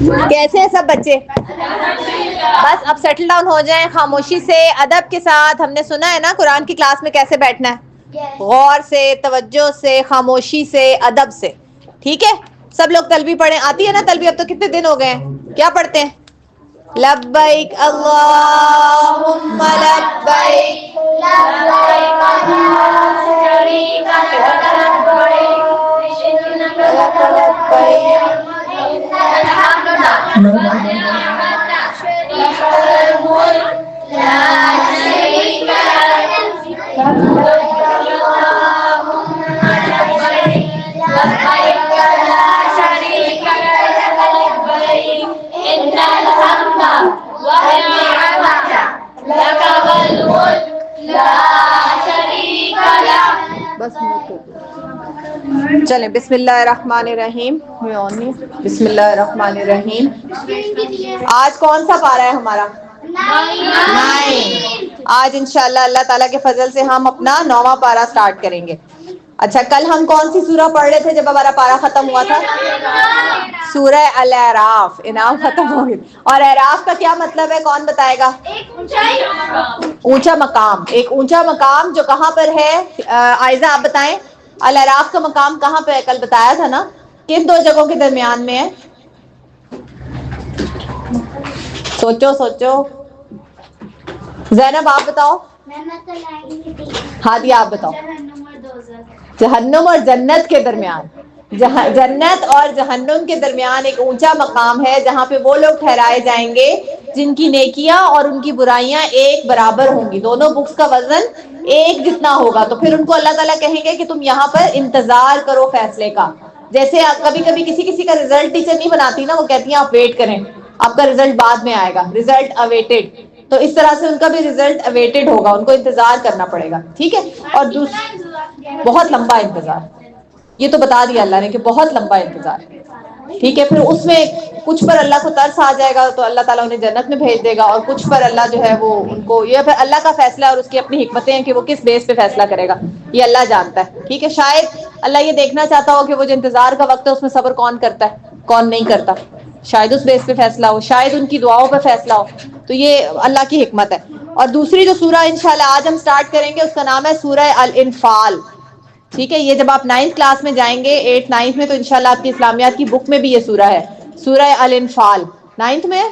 کیسے ہیں سب بچے؟ بس اب سیٹل ڈاؤن ہو جائیں خاموشی سے ادب کے ساتھ. ہم نے سنا ہے نا قرآن کی کلاس میں کیسے بیٹھنا ہے, غور سے, توجہ سے, خاموشی سے, ادب سے. ٹھیک ہے, سب لوگ تلبی پڑھیں. آتی ہے نا تلبی؟ اب تو کتنے دن ہو گئے ہیں, کیا پڑھتے ہیں؟ لبیک اللہم لبیک لبیک لا شریک لک لبیک بس چلیں. بسم اللہ الرحمن الرحیم. بسم اللہ الرحمن الرحیم. آج کون سا پارہ ہے ہمارا؟ 9. آج انشاءاللہ اللہ تعالیٰ کے فضل سے ہم اپنا 9واں پارہ سٹارٹ کریں گے. اچھا, کل ہم کون سی سورہ پڑھ رہے تھے جب ہمارا پارہ ختم ہوا تھا؟ سورہ الاعراف. انعام ختم ہو گئی. اور اعراف کا کیا مطلب ہے, کون بتائے گا؟ اونچا مقام. ایک اونچا مقام جو کہاں پر ہے؟ عائزہ آپ بتائیں, الاعراف کا مقام کہاں پہ ہے؟ کل بتایا تھا نا, کن 2 جگہوں کے درمیان میں ہے؟ سوچو سوچو. زینب آپ بتاؤ. ہادیہ آپ بتاؤ. جہنم اور جنت کے درمیان. جنت اور جہنم کے درمیان ایک اونچا مقام ہے جہاں پہ وہ لوگ ٹھہرائے جائیں گے جن کی نیکیاں اور ان کی برائیاں ایک برابر ہوں گی. دونوں بکس کا وزن ایک جتنا ہوگا. تو پھر ان کو اللہ تعالیٰ کہیں گے کہ تم یہاں پر انتظار کرو فیصلے کا. جیسے کبھی کبھی کسی کا رزلٹ ٹیچر نہیں بناتی نا, وہ کہتی ہیں آپ ویٹ کریں, آپ کا رزلٹ بعد میں آئے گا, رزلٹ اویٹڈ. تو اس طرح سے ان کا بھی رزلٹ اویٹڈ ہوگا, ان کو انتظار کرنا پڑے گا. ٹھیک ہے, اور بہت لمبا انتظار. یہ تو بتا دیا اللہ نے کہ بہت لمبا انتظار. ٹھیک ہے, پھر اس میں کچھ پر اللہ کو ترس آ جائے گا تو اللہ تعالیٰ انہیں جنت میں بھیج دے گا, اور کچھ پر اللہ جو ہے وہ ان کو, یہ پھر اللہ کا فیصلہ ہے اور اس کی اپنی حکمتیں ہیں کہ وہ کس بیس پہ فیصلہ کرے گا, یہ اللہ جانتا ہے. ٹھیک ہے, شاید اللہ یہ دیکھنا چاہتا ہو کہ وہ جو انتظار کا وقت ہے اس میں صبر کون کرتا ہے کون نہیں کرتا. شاید اس بیس پہ فیصلہ ہو, شاید ان کی دعاؤں پہ فیصلہ ہو. تو یہ اللہ کی حکمت ہے. اور دوسری جو سورہ انشاءاللہ آج ہم سٹارٹ کریں گے اس کا نام ہے سورہ الانفال. ٹھیک ہے, یہ جب آپ 9th کلاس میں جائیں گے, 8th 9th میں, تو انشاءاللہ آپ کی اسلامیات کی بک میں بھی یہ سورہ ہے, سورہ الانفال. 9th میں,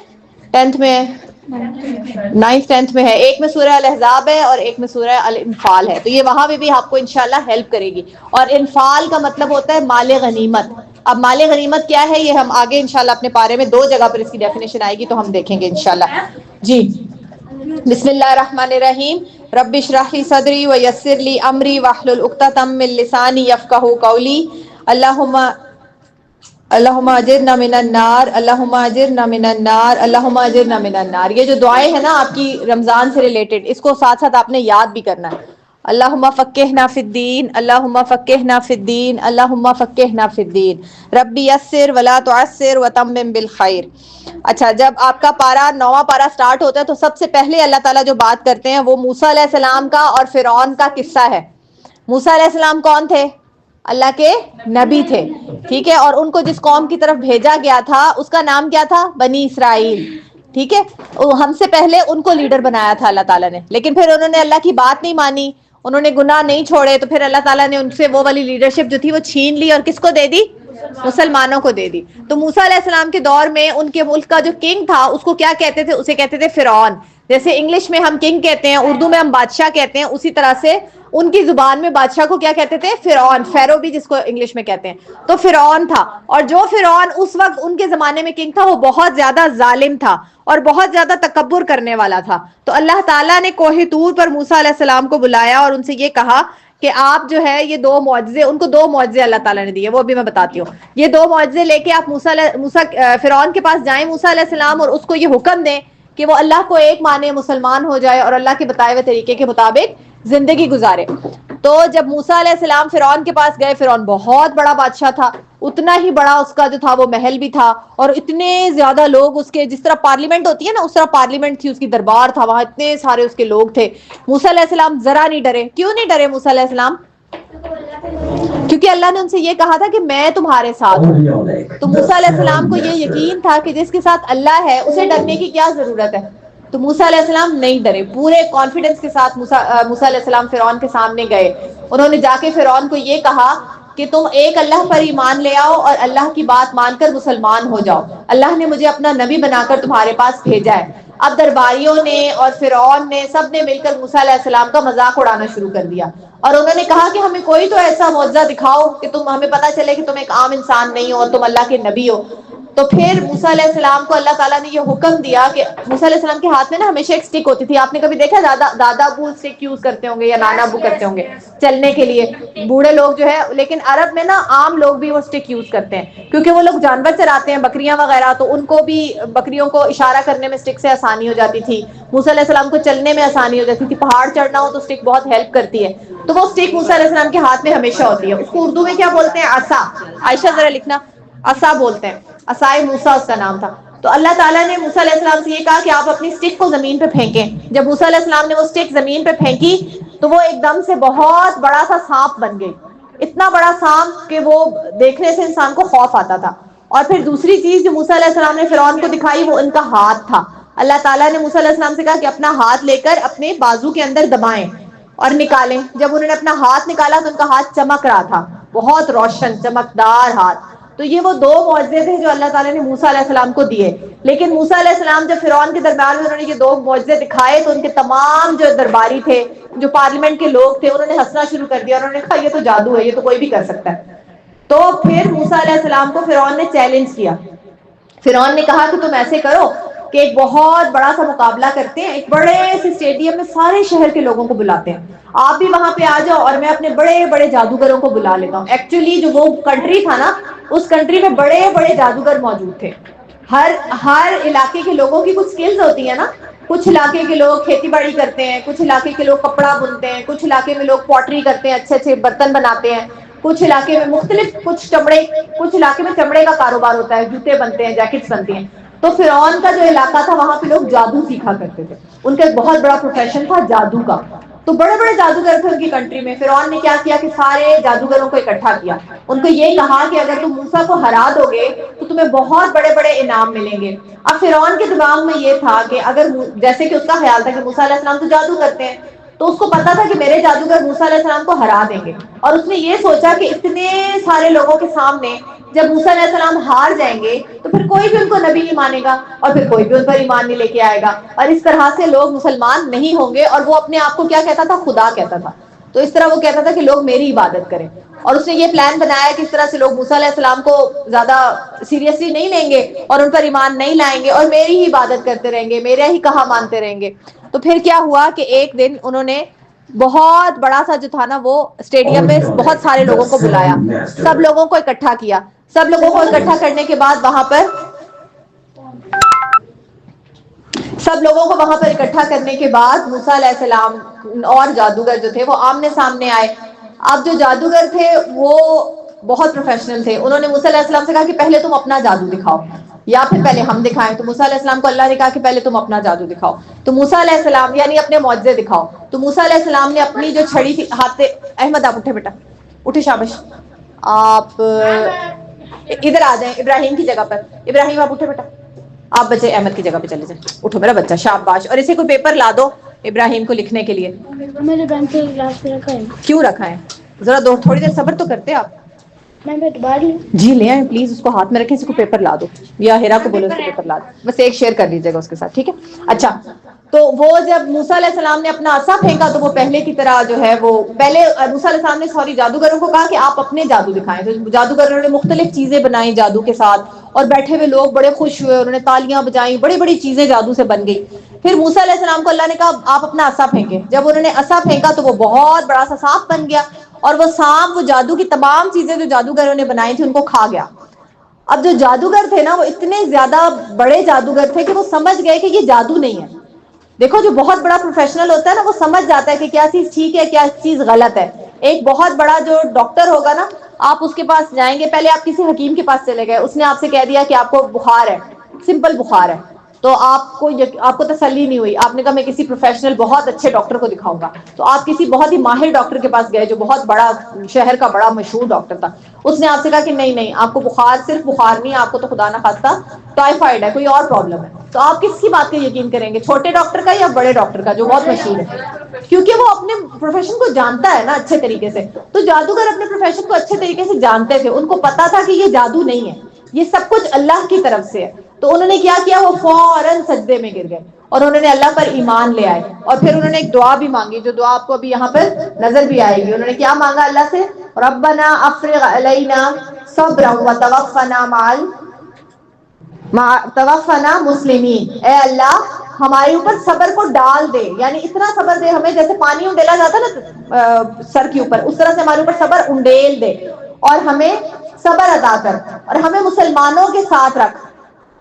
10th میں, 9th 10th میں ہے. ایک میں سورہ الاحزاب ہے اور ایک میں سورہ الانفال ہے. تو یہ وہاں بھی آپ کو انشاءاللہ ہیلپ کرے گی. اور انفال کا مطلب ہوتا ہے مال غنیمت. اب مال غنیمت کیا ہے یہ ہم آگے انشاءاللہ اپنے پارے میں 2 جگہ پر اس کی ڈیفینیشن آئے گی تو ہم دیکھیں گے انشاءاللہ. جی, بسم اللہ الرحمن الرحیم. رب اشرح لی صدری ویسر لی امری واحلل عقدۃ من لسانی یفقہوا قولی. اللہم اجرنا من النار, اللہم اجرنا من النار, اللہم اجرنا من النار. یہ جو دعائیں ہیں نا آپ کی رمضان سے ریلیٹڈ, اس کو ساتھ ساتھ آپ نے یاد بھی کرنا ہے. اللہم فقہنا فی الدین, اللہم فقہنا فی الدین, اللہم فقہنا فی الدین. ربی یسر ولا تعسر وتمم بالخیر. اچھا, جب آپ کا پارہ 9واں پارہ سٹارٹ ہوتا ہے تو سب سے پہلے اللہ تعالیٰ جو بات کرتے ہیں وہ موسیٰ علیہ السلام کا اور فرعون کا قصہ ہے. موسیٰ علیہ السلام کون تھے؟ اللہ کے نبی تھے. ٹھیک ہے, اور ان کو جس قوم کی طرف بھیجا گیا تھا اس کا نام کیا تھا؟ بنی اسرائیل. ٹھیک ہے, ہم سے پہلے ان کو لیڈر بنایا تھا اللہ تعالیٰ نے, لیکن پھر انہوں نے اللہ کی بات نہیں مانی, انہوں نے گناہ نہیں چھوڑے, تو پھر اللہ تعالیٰ نے ان سے وہ والی لیڈرشپ جو تھی وہ چھین لی اور کس کو دے دی؟ مسلمانوں کو دے دی. تو موسیٰ علیہ السلام کے دور میں ان کے ملک کا جو کنگ تھا اس کو کیا کہتے تھے؟ اسے کہتے تھے فرعون. جیسے انگلش میں ہم کنگ کہتے ہیں, اردو میں ہم بادشاہ کہتے ہیں, اسی طرح سے ان کی زبان میں بادشاہ کو کیا کہتے تھے؟ فرعون. فیرو بھی جس کو انگلش میں کہتے ہیں. تو فرعون تھا, اور جو فرعون اس وقت ان کے زمانے میں کنگ تھا وہ بہت زیادہ ظالم تھا اور بہت زیادہ تکبر کرنے والا تھا. تو اللہ تعالیٰ نے کوہ طور پر موسیٰ علیہ السلام کو بلایا اور ان سے یہ کہا کہ آپ جو ہے یہ 2 معجزے, ان کو 2 معجزے اللہ تعالیٰ نے دیے, وہ بھی میں بتاتی ہوں. یہ 2 معجزے لے کے آپ فرعون کے پاس جائیں موسیٰ علیہ السلام, اور اس کو یہ حکم دیں کہ وہ اللہ کو ایک مانے, مسلمان ہو جائے اور اللہ کے بتائے ہوئے طریقے کے مطابق زندگی گزارے. تو جب موسیٰ علیہ السلام فرعون کے پاس گئے, فرعون بہت بڑا بادشاہ تھا, اتنا ہی بڑا اس کا جو تھا وہ محل بھی تھا, اور اتنے زیادہ لوگ اس کے, جس طرح پارلیمنٹ ہوتی ہے نا اس طرح پارلیمنٹ تھی, اس کی دربار تھا, وہاں اتنے سارے اس کے لوگ تھے. موسیٰ علیہ السلام ذرا نہیں ڈرے. کیوں نہیں ڈرے موسیٰ علیہ السلام؟ کیونکہ اللہ نے ان سے یہ کہا تھا کہ میں تمہارے ساتھ ہوں. تو موسیٰ علیہ السلام کو یہ یقین تھا کہ جس کے ساتھ اللہ ہے اسے ڈرنے کی کیا ضرورت ہے. تو موسیٰ علیہ السلام نہیں ڈرے, پورے کانفیڈنس کے ساتھ موسیٰ علیہ السلام فرعون کے سامنے گئے. انہوں نے جا کے فرعون کو یہ کہا کہ تم ایک اللہ پر ایمان لے آؤ اور اللہ کی بات مان کر مسلمان ہو جاؤ, اللہ نے مجھے اپنا نبی بنا کر تمہارے پاس بھیجا ہے. اب درباریوں نے اور فرعون نے سب نے مل کر موسیٰ علیہ السلام کا مذاق اڑانا شروع کر دیا, اور انہوں نے کہا کہ ہمیں کوئی تو ایسا معجزہ دکھاؤ کہ تم ہمیں پتہ چلے کہ تم ایک عام انسان نہیں ہو اور تم اللہ کے نبی ہو. تو پھر موسیٰ علیہ السلام کو اللہ تعالیٰ نے یہ حکم دیا کہ موسیٰ علیہ السلام کے ہاتھ میں نا ہمیشہ ایک سٹک ہوتی تھی. آپ نے کبھی دیکھا دادا ابو سٹک یوز کرتے ہوں گے یا نانا ابو کرتے ہوں گے چلنے کے لیے, بوڑھے لوگ جو ہے, لیکن عرب میں نا عام لوگ بھی وہ سٹک یوز کرتے ہیں کیونکہ وہ لوگ جانور چراتے ہیں بکریاں وغیرہ, تو ان کو بھی بکریوں کو اشارہ کرنے میں سٹک سے آسانی ہو جاتی تھی. موسیٰ علیہ السلام کو چلنے میں آسانی ہو جاتی تھی, پہاڑ چڑھنا ہو تو سٹک بہت ہیلپ کرتی ہے. تو وہ سٹک موسیٰ علیہ السلام کے ہاتھ میں ہمیشہ ہوتی ہے. اس کو اردو میں کیا بولتے ہیں؟ عصا. عائشہ ذرا لکھنا, عصا بولتے ہیں, عصائے موسیٰ اس کا نام تھا. تو اللہ تعالیٰ نے موسیٰ علیہ السلام سے یہ کہا کہ آپ اپنی سٹک کو زمین پہ پھینکیں. جب موسیٰ علیہ السلام نے وہ سٹک زمین پہ پھینکی تو وہ ایک دم سے بہت بڑا سا سانپ بن گئی, اتنا بڑا سانپ کہ وہ دیکھنے سے انسان کو خوف آتا تھا. اور پھر دوسری چیز جو موسیٰ علیہ السلام نے فرعون کو دکھائی وہ ان کا ہاتھ تھا. اللہ تعالیٰ نے موسیٰ علیہ السلام سے کہا کہ اپنا ہاتھ لے کر اپنے بازو کے اندر دبائیں اور نکالیں. جب انہوں نے اپنا ہاتھ نکالا تو ان کا ہاتھ چمک رہا تھا, بہت روشن چمکدار ہاتھ. تو یہ وہ دو معجزے تھے جو اللہ تعالیٰ نے موسیٰ علیہ السلام کو دیے. لیکن موسیٰ علیہ السلام جب فرعون کے دربار میں انہوں نے یہ دو معجزے دکھائے تو ان کے تمام جو درباری تھے, جو پارلیمنٹ کے لوگ تھے, انہوں نے ہنسنا شروع کر دیا. انہوں نے کہا یہ تو جادو ہے, یہ تو کوئی بھی کر سکتا ہے. تو پھر موسیٰ علیہ السلام کو فرعون نے چیلنج کیا. فرعون نے کہا کہ تم ایسے کرو کہ ایک بہت بڑا سا مقابلہ کرتے ہیں, ایک بڑے سے اسٹیڈیم میں سارے شہر کے لوگوں کو بلاتے ہیں, آپ بھی وہاں پہ آ جاؤ اور میں اپنے بڑے بڑے جادوگروں کو بلا لیتا ہوں. ایکچولی جو وہ کنٹری تھا نا, اس کنٹری میں بڑے بڑے جادوگر موجود تھے. ہر علاقے کے لوگوں کی کچھ سکلز ہوتی ہیں نا. کچھ علاقے کے لوگ کھیتی باڑی کرتے ہیں, کچھ علاقے کے لوگ کپڑا بنتے ہیں, کچھ علاقے میں لوگ پوٹری کرتے ہیں, اچھے اچھے برتن بناتے ہیں, کچھ علاقے میں مختلف, کچھ علاقے میں چمڑے کا کاروبار ہوتا ہے, جوتے بنتے ہیں, جیکٹس بنتی ہیں. تو فرعون کا جو علاقہ تھا وہاں پہ لوگ جادو سیکھا کرتے تھے, ان کا ایک بہت بڑا پروفیشن تھا جادو کا. تو بڑے بڑے جادوگر تھے ان کی کنٹری میں. فرعون نے کیا کیا کہ سارے جادوگروں کو اکٹھا کیا, ان کو یہ کہا کہ اگر تم موسیٰ کو ہرا دو گے تو تمہیں بہت بڑے بڑے انعام ملیں گے. اب فرعون کے دماغ میں یہ تھا کہ اگر, جیسے کہ اس کا خیال تھا کہ موسیٰ علیہ السلام تو جادو کرتے ہیں, تو اس کو پتا تھا کہ میرے جادوگر موسیٰ علیہ السلام کو ہرا دیں گے. اور اس نے یہ سوچا کہ اتنے سارے لوگوں کے سامنے جب موسیٰ علیہ السلام ہار جائیں گے تو پھر کوئی بھی ان کو نبی نہیں مانے گا, اور پھر کوئی بھی ان پر ایمان نہیں لے کے آئے گا, اور اس طرح سے لوگ مسلمان نہیں ہوں گے. اور وہ اپنے آپ کو کیا کہتا تھا؟ خدا کہتا تھا. تو اس طرح وہ کہتا تھا کہ لوگ میری عبادت کریں. اور اس نے یہ پلان بنایا کہ اس طرح سے لوگ موسیٰ علیہ السلام کو زیادہ سیریسلی نہیں لیں گے اور ان پر ایمان نہیں لائیں گے اور میری ہی عبادت کرتے رہیں گے, میرا ہی کہا مانتے رہیں گے. تو پھر کیا ہوا کہ ایک دن انہوں نے بہت بڑا سا جو تھا نا وہ اسٹیڈیم میں بہت سارے لوگوں کو بلایا, سب لوگوں کو اکٹھا کیا. سب لوگوں کو اکٹھا کرنے کے بعد اکٹھا کرنے کے بعد موسیٰ علیہ السلام اور جادوگر جو تھے وہ آمنے سامنے آئے. اب جو جادوگر تھے وہ بہت پروفیشنل تھے. انہوں نے موسیٰ علیہ السلام سے کہا کہ پہلے تم اپنا جادو دکھاؤ یا پھر پہلے ہم دکھائیں. تو موسیٰ علیہ السلام کو اللہ نے کہا کہ پہلے تم اپنا جادو دکھاؤ. تو موسیٰ علیہ السلام یعنی اپنے معجزے دکھاؤ. تو موسیٰ علیہ السلام نے اپنی جو چھڑی تھی ہاتھ سے, احمد آپ اٹھے بیٹا, اٹھے, شابش, آپ ادھر آ جائیں ابراہیم کی جگہ پر. ابراہیم آپ اٹھے بیٹا, آپ بچے احمد کی جگہ پہ چلے جائیں. اٹھو میرا بچہ, شاباش. اور اسے کوئی پیپر لا دو ابراہیم کو لکھنے کے لیے. میرے بینک کے گلاس پہ رکھا ہے. کیوں رکھا ہے؟ ذرا تھوڑی دیر صبر تو کرتے آپ. میں بیٹھ لوں. جی لے آئیں پلیز, اس کو ہاتھ میں رکھیں, اس کو پیپر لا دو, یا ہیرا کو بولو اس کو پیپر لا دو. بس ایک شیئر کر لیجیے گا اس کے ساتھ, ٹھیک ہے. اچھا, تو وہ جب موسیٰ علیہ السلام نے اپنا عصا پھینکا تو وہ پہلے کی طرح جو ہے وہ پہلے موسیٰ علیہ السلام نے جادوگروں کو کہا کہ آپ اپنے جادو دکھائیں. تو جادوگروں نے مختلف چیزیں بنائیں جادو کے ساتھ, اور بیٹھے ہوئے لوگ بڑے خوش ہوئے, انہوں نے تالیاں بجائیں, بڑی بڑی چیزیں جادو سے بن گئی. پھر موسیٰ علیہ السلام کو اللہ نے کہا آپ اپنا عصا پھینکیں. جب انہوں نے عصا پھینکا تو وہ بہت بڑا سا سانپ بن گیا, اور وہ سانپ وہ جادو کی تمام چیزیں جو جادوگروں نے بنائی تھی ان کو کھا گیا. اب جو جادوگر تھے نا وہ اتنے زیادہ بڑے جادوگر تھے کہ وہ سمجھ گئے کہ یہ جادو نہیں ہے. دیکھو جو بہت بڑا پروفیشنل ہوتا ہے نا وہ سمجھ جاتا ہے کہ کیا چیز ٹھیک ہے کیا چیز غلط ہے. ایک بہت بڑا جو ڈاکٹر ہوگا نا, آپ اس کے پاس جائیں گے, پہلے آپ کسی حکیم کے پاس چلے گئے, اس نے آپ سے کہہ دیا کہ آپ کو بخار ہے, سمپل بخار ہے, تو آپ کو تسلی نہیں ہوئی, آپ نے کہا میں کسی پروفیشنل بہت اچھے ڈاکٹر کو دکھاؤں گا, تو آپ کسی بہت ہی ماہر ڈاکٹر کے پاس گئے جو بہت بڑا شہر کا بڑا مشہور ڈاکٹر تھا. اس نے آپ سے کہا کہ نہیں نہیں, آپ کو بخار صرف بخار نہیں, آپ کو تو خدا نہ خواستہ ٹائیفائڈ ہے, کوئی اور پرابلم ہے. تو آپ کس کی بات کا یقین کریں گے, چھوٹے ڈاکٹر کا یا بڑے ڈاکٹر کا جو بہت مشہور ہے؟ کیونکہ وہ اپنے پروفیشن کو جانتا ہے نا اچھے طریقے سے. تو جادوگر اپنے پروفیشن کو اچھے طریقے سے جانتے تھے, ان کو پتا تھا کہ یہ جادو نہیں ہے, یہ سب کچھ اللہ کی طرف سے ہے. تو انہوں نے کیا کیا, وہ فوراً سجدے میں گر گئے اور انہوں نے اللہ پر ایمان لے آئے. اور پھر انہوں نے ایک دعا بھی مانگی, جو دعا آپ کو ابھی یہاں پر نظر بھی آئے گی. انہوں نے کیا مانگا اللہ سے, ربنا افرغ علینا صبرا وتوفنا توفنا مسلمین, اے اللہ ہمارے اوپر صبر کو ڈال دے, یعنی اتنا صبر دے ہمیں جیسے پانی انڈیلا جاتا نا سر کے اوپر, اس طرح سے ہمارے اوپر صبر انڈیل دے اور ہمیں صبر عطا کر, اور ہمیں مسلمانوں کے ساتھ رکھ.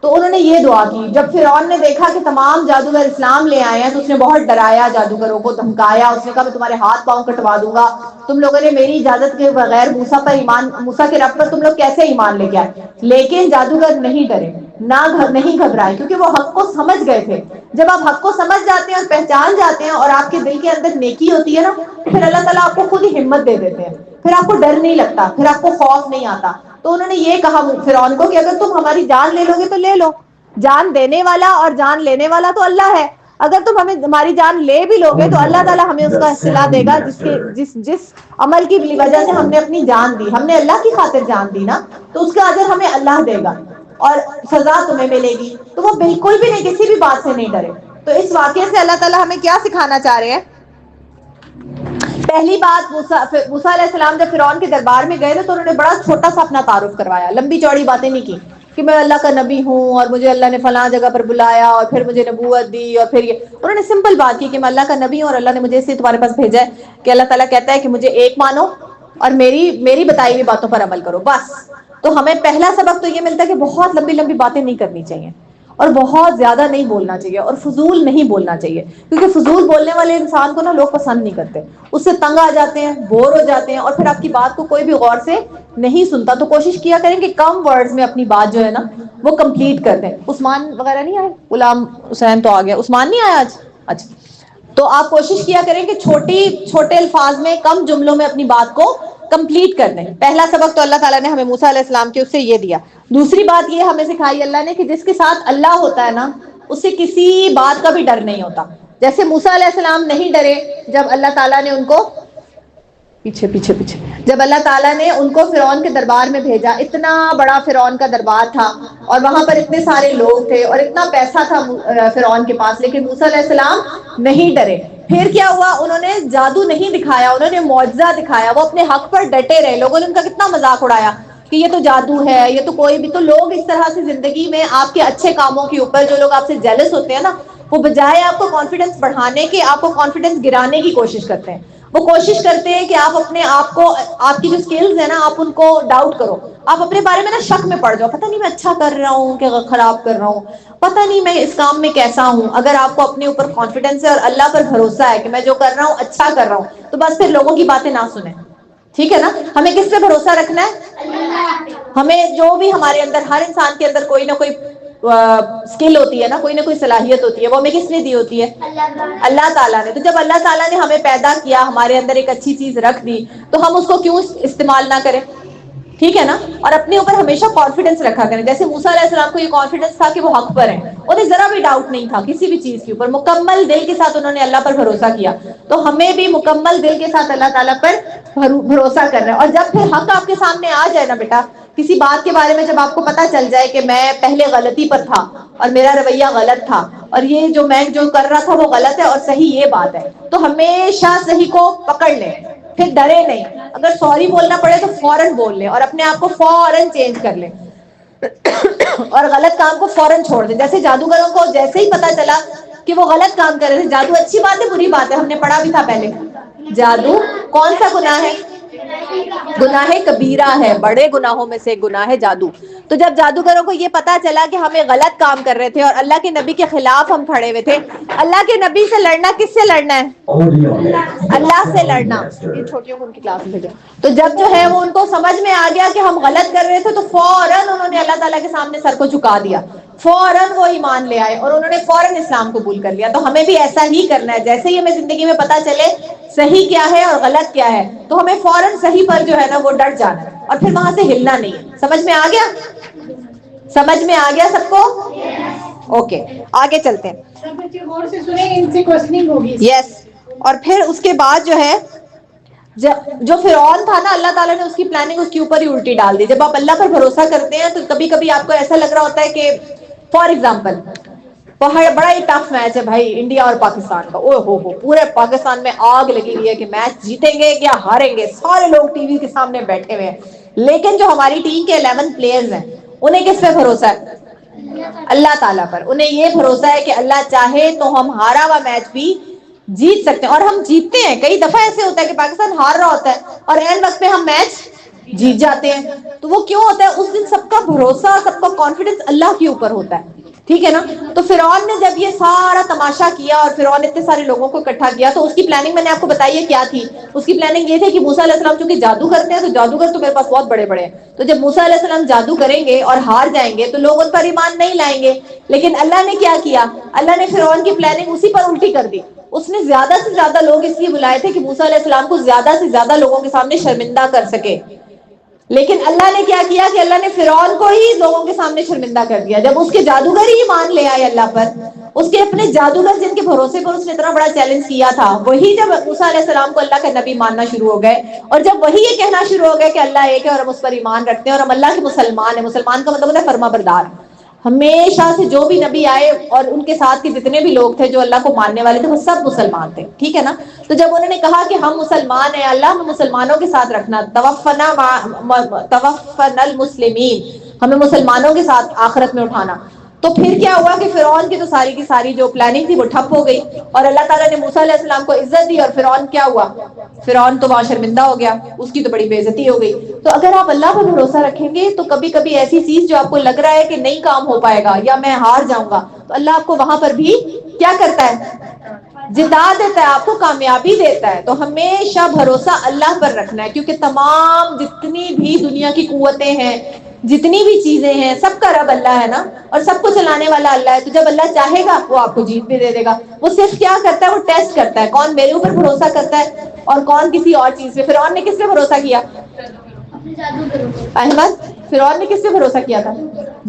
تو انہوں نے یہ دعا کی. جب فرعون نے دیکھا کہ تمام جادوگر اسلام لے آئے ہیں تو اس نے بہت ڈرایا جادوگروں کو, دھمکایا. اس نے کہا میں تمہارے ہاتھ پاؤں کٹوا دوں گا, تم لوگوں نے میری اجازت کے بغیر موسیٰ کے رب پر تم لوگ کیسے ایمان لے کے آئے. لیکن جادوگر نہیں ڈرے, نہیں گھبرائے, کیونکہ وہ حق کو سمجھ گئے تھے. جب آپ حق کو سمجھ جاتے ہیں اور پہچان جاتے ہیں اور آپ کے دل کے اندر نیکی ہوتی ہے نا, تو پھر اللہ تعالیٰ آپ کو خود ہی ہمت دے دیتے ہیں, پھر آپ کو ڈر نہیں لگتا, پھر آپ کو خوف نہیں آتا. تو انہوں نے یہ کہا فرعون کو کہ اگر تم ہماری جان لے لو گے تو لے لو, جان دینے والا اور جان لینے والا تو اللہ ہے. اگر تم ہماری جان لے بھی لوگے تو اللہ تعالیٰ ہمیں اس کا صلہ دے گا جس عمل کی وجہ سے ہم نے اپنی جان دی, ہم نے اللہ کی خاطر جان دی نا, تو اس کا اجر ہمیں اللہ دے گا اور سزا تمہیں ملے گی. تو وہ بالکل بھی نہیں, کسی بھی بات سے نہیں ڈرے. تو اس واقعے سے اللہ تعالیٰ ہمیں کیا سکھانا چاہ رہے ہیں؟ پہلی بات, موسیٰ علیہ السلام جب فرعون کے دربار میں گئے تو انہوں نے بڑا چھوٹا سا اپنا تعارف کروایا, لمبی چوڑی باتیں نہیں کی کہ میں اللہ کا نبی ہوں اور مجھے اللہ نے فلاں جگہ پر بلایا اور پھر مجھے نبوت دی. اور پھر انہوں نے سمپل بات کی کہ میں اللہ کا نبی ہوں اور اللہ نے مجھے اس لیے تمہارے پاس بھیجا ہے کہ اللہ تعالیٰ کہتا ہے کہ مجھے ایک مانو اور میری بتائی ہوئی باتوں پر عمل کرو, بس. تو ہمیں پہلا سبق تو یہ ملتا ہے کہ بہت لمبی لمبی باتیں نہیں کرنی چاہیے, اور بہت زیادہ نہیں بولنا چاہیے, اور فضول نہیں بولنا چاہیے, کیونکہ فضول بولنے والے انسان کو نا لوگ پسند نہیں کرتے, اس سے تنگ آ جاتے ہیں, بور ہو جاتے ہیں, اور پھر آپ کی بات کو کوئی بھی غور سے نہیں سنتا. تو کوشش کیا کریں کہ کم ورڈز میں اپنی بات جو ہے نا وہ کمپلیٹ کر دیں. عثمان وغیرہ نہیں آئے, غلام حسین تو آ گیا, عثمان نہیں آیا آج؟ اچھا, تو آپ کوشش کیا کریں کہ چھوٹے الفاظ میں کم جملوں میں اپنی بات کو کمپلیٹ کر دیں. پہلا سبق تو اللہ تعالیٰ نے ہمیں موسیٰ علیہ السلام کے اس سے یہ دیا. دوسری بات یہ ہمیں سکھائی اللہ نے کہ جس کے ساتھ اللہ ہوتا ہے نا, اس سے کسی بات کا بھی ڈر نہیں ہوتا. جیسے موسیٰ علیہ السلام نہیں ڈرے جب اللہ تعالیٰ نے ان کو پیچھے جب اللہ تعالیٰ نے ان کو فرعون کے دربار میں بھیجا, اتنا بڑا فرعون کا دربار تھا اور وہاں پر اتنے سارے لوگ تھے اور اتنا پیسہ تھا فرعون کے پاس, لیکن موسیٰ علیہ السلام نہیں ڈرے. پھر کیا ہوا, انہوں نے جادو نہیں دکھایا, انہوں نے معجزہ دکھایا, وہ اپنے حق پر ڈٹے رہے. لوگوں نے ان کا کتنا مذاق اڑایا کہ یہ تو جادو ہے, یہ تو کوئی بھی. تو لوگ اس طرح سے زندگی میں آپ کے اچھے کاموں کے اوپر جو لوگ آپ سے جیلس ہوتے ہیں نا, وہ بجائے آپ کو کانفیڈنس بڑھانے کے آپ کو کانفیڈنس گرانے کی کوشش کرتے ہیں. وہ کوشش کرتے ہیں کہ آپ اپنے آپ کو, آپ کی جو سکلز ہیں نا, آپ ان کو ڈاؤٹ کرو, آپ اپنے بارے میں نا شک میں پڑ جاؤ, پتہ نہیں میں اچھا کر رہا ہوں کہ خراب کر رہا ہوں, پتہ نہیں میں اس کام میں کیسا ہوں. اگر آپ کو اپنے اوپر کانفیڈنس ہے اور اللہ پر بھروسہ ہے کہ میں جو کر رہا ہوں اچھا کر رہا ہوں, تو بس پھر لوگوں کی باتیں نہ سنیں. ٹھیک ہے نا, ہمیں کس پہ بھروسہ رکھنا ہے؟ ہمیں جو بھی ہمارے اندر, ہر انسان کے اندر کوئی نہ کوئی اسکل ہوتی ہے نا, کوئی نہ کوئی صلاحیت ہوتی ہے, وہ ہمیں کس نے دی ہوتی ہے؟ اللہ تعالیٰ نے. تو جب اللہ تعالیٰ نے ہمیں پیدا کیا, ہمارے اندر ایک اچھی چیز رکھ دی, تو ہم اس کو کیوں استعمال نہ کریں؟ ٹھیک ہے نا. اور اپنے اوپر ہمیشہ کانفیڈنس رکھا کریں. جیسے موسیٰ علیہ السلام کو یہ کانفیڈنس تھا کہ وہ حق پر ہیں, انہیں ذرا بھی ڈاؤٹ نہیں تھا کسی بھی چیز کے اوپر, مکمل دل کے ساتھ انہوں نے اللہ پر بھروسہ کیا. تو ہمیں بھی مکمل دل کے ساتھ اللہ تعالیٰ پر بھروسہ کرنا ہے. اور جب پھر حق آپ کے سامنے آ جائے نا بیٹا, کسی بات کے بارے میں جب آپ کو پتا چل جائے کہ میں پہلے غلطی پر تھا اور میرا رویہ غلط تھا, اور یہ جو میں جو کر رہا تھا وہ غلط ہے اور صحیح یہ بات ہے, تو ہمیشہ صحیح کو پکڑ لیں, پھر ڈرے نہیں. اگر سوری بولنا پڑے تو فوراً بول لیں اور اپنے آپ کو فوراً چینج کر لیں, اور غلط کام کو فوراً چھوڑ دیں. جیسے جادوگروں کو جیسے ہی پتا چلا کہ وہ غلط کام کر رہے تھے, جادو اچھی بات ہے بری بات ہے, ہم نے پڑھا بھی تھا پہلے. جادو کون سا گناہ ہے؟ گناہ کبیرہ ہے, بڑے گناہوں میں سے گناہ ہے جادو. تو جب جادوگروں کو یہ پتا چلا کہ ہمیں غلط کام کر رہے تھے اور اللہ کے نبی کے خلاف ہم کھڑے ہوئے تھے, اللہ کے نبی سے لڑنا کس سے لڑنا ہے؟ اللہ سے لڑنا. ان چھوٹیوں کو ان کی کلاس میں بھیجو. تو جب جو ہے وہ ان کو سمجھ میں آ گیا کہ ہم غلط کر رہے تھے, تو فوراً انہوں نے اللہ تعالیٰ کے سامنے سر کو جھکا دیا, فوراً وہ ایمان لے آئے اور انہوں نے فوراً اسلام قبول کر لیا. تو ہمیں بھی ایسا ہی کرنا ہے. جیسے ہی ہمیں زندگی میں پتا چلے صحیح کیا ہے اور غلط کیا ہے تو ہمیں فوراً صحیح پر جو ہے نا وہ ڈٹ جانا ہے اور پھر وہاں سے ہلنا نہیں ہے. سمجھ میں آ گیا؟ سمجھ میں آ گیا سب کو؟ اوکے آگے چلتے ہیں. سب بچے غور سے سنیں، ان سے کوسچننگ ہوگی. یس. اور پھر اس کے بعد جو ہے جو فرعون تھا نا، اللہ تعالیٰ نے اس کی پلاننگ اس کے اوپر ہی الٹی ڈال دی. جب آپ اللہ پر بھروسہ کرتے ہیں تو کبھی کبھی آپ کو ایسا لگ رہا ہوتا ہے کہ فار ایگزامپل بڑا ہی ٹف میچ ہے بھائی انڈیا اور پاکستان کا. او ہو پورے پاکستان میں آگ لگی ہوئی ہے کہ میچ جیتیں گے یا ہاریں گے. سارے لوگ ٹی وی کے سامنے بیٹھے ہوئے ہیں. لیکن جو ہماری ٹیم کے 11 پلیئرز ہیں انہیں کس پہ بھروسہ ہے؟ اللہ تعالیٰ پر. انہیں یہ بھروسہ ہے کہ اللہ چاہے تو ہم ہارا ہوا میچ بھی جیت سکتے ہیں. اور ہم جیتتے ہیں. کئی دفعہ ایسے ہوتا ہے کہ پاکستان ہار رہا ہوتا ہے اور عین وقت پہ ہم میچ جیت جاتے ہیں. تو وہ کیوں ہوتا ہے؟ اس دن سب کا بھروسہ، سب کا کانفیڈنس اللہ کے اوپر ہوتا ہے. ٹھیک ہے نا؟ تو فرعون نے جب یہ سارا تماشا کیا اور فرعون نے اتنے سارے لوگوں کو اکٹھا کیا تو اس کی پلاننگ میں نے آپ کو بتائی ہے کیا تھی. اس کی پلاننگ یہ تھی کہ موسیٰ علیہ السلام چونکہ جادو کرتے ہیں تو جادوگر تو میرے پاس بہت بڑے بڑے ہیں. تو جب موسیٰ علیہ السلام جادو کریں گے اور ہار جائیں گے تو لوگ ان پر ایمان نہیں لائیں گے. لیکن اللہ نے کیا کیا؟ اللہ نے فرعون کی پلاننگ اسی پر الٹی کر دی. اس نے زیادہ سے زیادہ لوگ اس لیے بلائے تھے کہ موسیٰ علیہ السلام کو زیادہ سے زیادہ لوگوں کے سامنے شرمندہ کر سکے. لیکن اللہ نے کیا کیا کہ اللہ نے فرعون کو ہی لوگوں کے سامنے شرمندہ کر دیا. جب اس کے جادوگر ہی ایمان لے آئے اللہ پر، اس کے اپنے جادوگر جن کے بھروسے پر اس نے اتنا بڑا چیلنج کیا تھا، وہی جب موسیٰ علیہ السلام کو اللہ کا نبی ماننا شروع ہو گئے اور جب وہی یہ کہنا شروع ہو گئے کہ اللہ ایک ہے اور ہم اس پر ایمان رکھتے ہیں اور ہم اللہ کے مسلمان ہیں. مسلمان کا مطلب ہوتا ہے فرما بردار. ہمیشہ سے جو بھی نبی آئے اور ان کے ساتھ کے جتنے بھی لوگ تھے جو اللہ کو ماننے والے تھے وہ سب مسلمان تھے. ٹھیک ہے نا؟ تو جب انہوں نے کہا کہ ہم مسلمان ہیں، اللہ ہمیں مسلمانوں کے ساتھ رکھنا، توفنا المسلمین، ہمیں مسلمانوں کے ساتھ آخرت میں اٹھانا. تو پھر کیا ہوا کہ فرعون کی تو ساری کی ساری جو پلاننگ تھی وہ ٹھپ ہو گئی اور اللہ تعالیٰ نے موسیٰ علیہ السلام کو عزت دی اور فرعون کیا ہوا؟ فرعون تو وہاں شرمندہ ہو گیا. اس کی تو بڑی بے عزتی ہو گئی. تو اگر آپ اللہ پر بھروسہ رکھیں گے تو کبھی کبھی ایسی چیز جو آپ کو لگ رہا ہے کہ نہیں کام ہو پائے گا یا میں ہار جاؤں گا تو اللہ آپ کو وہاں پر بھی کیا کرتا ہے؟ جتا دیتا ہے، آپ کو کامیابی دیتا ہے. تو ہمیشہ بھروسہ اللہ پر رکھنا ہے کیونکہ تمام جتنی بھی دنیا کی قوتیں ہیں، جتنی بھی چیزیں ہیں، سب کا رب اللہ ہے نا اور سب کو چلانے والا اللہ ہے. تو جب اللہ چاہے گا وہ آپ کو جیت بھی دے دے گا. وہ صرف کیا کرتا ہے؟ وہ ٹیسٹ کرتا ہے کون میرے اوپر بھروسہ کرتا ہے اور کون کسی اور چیز پہ. فرعون نے کس پہ بھروسہ کیا؟ احمد، فرعون نے کس پہ بھروسہ کیا تھا؟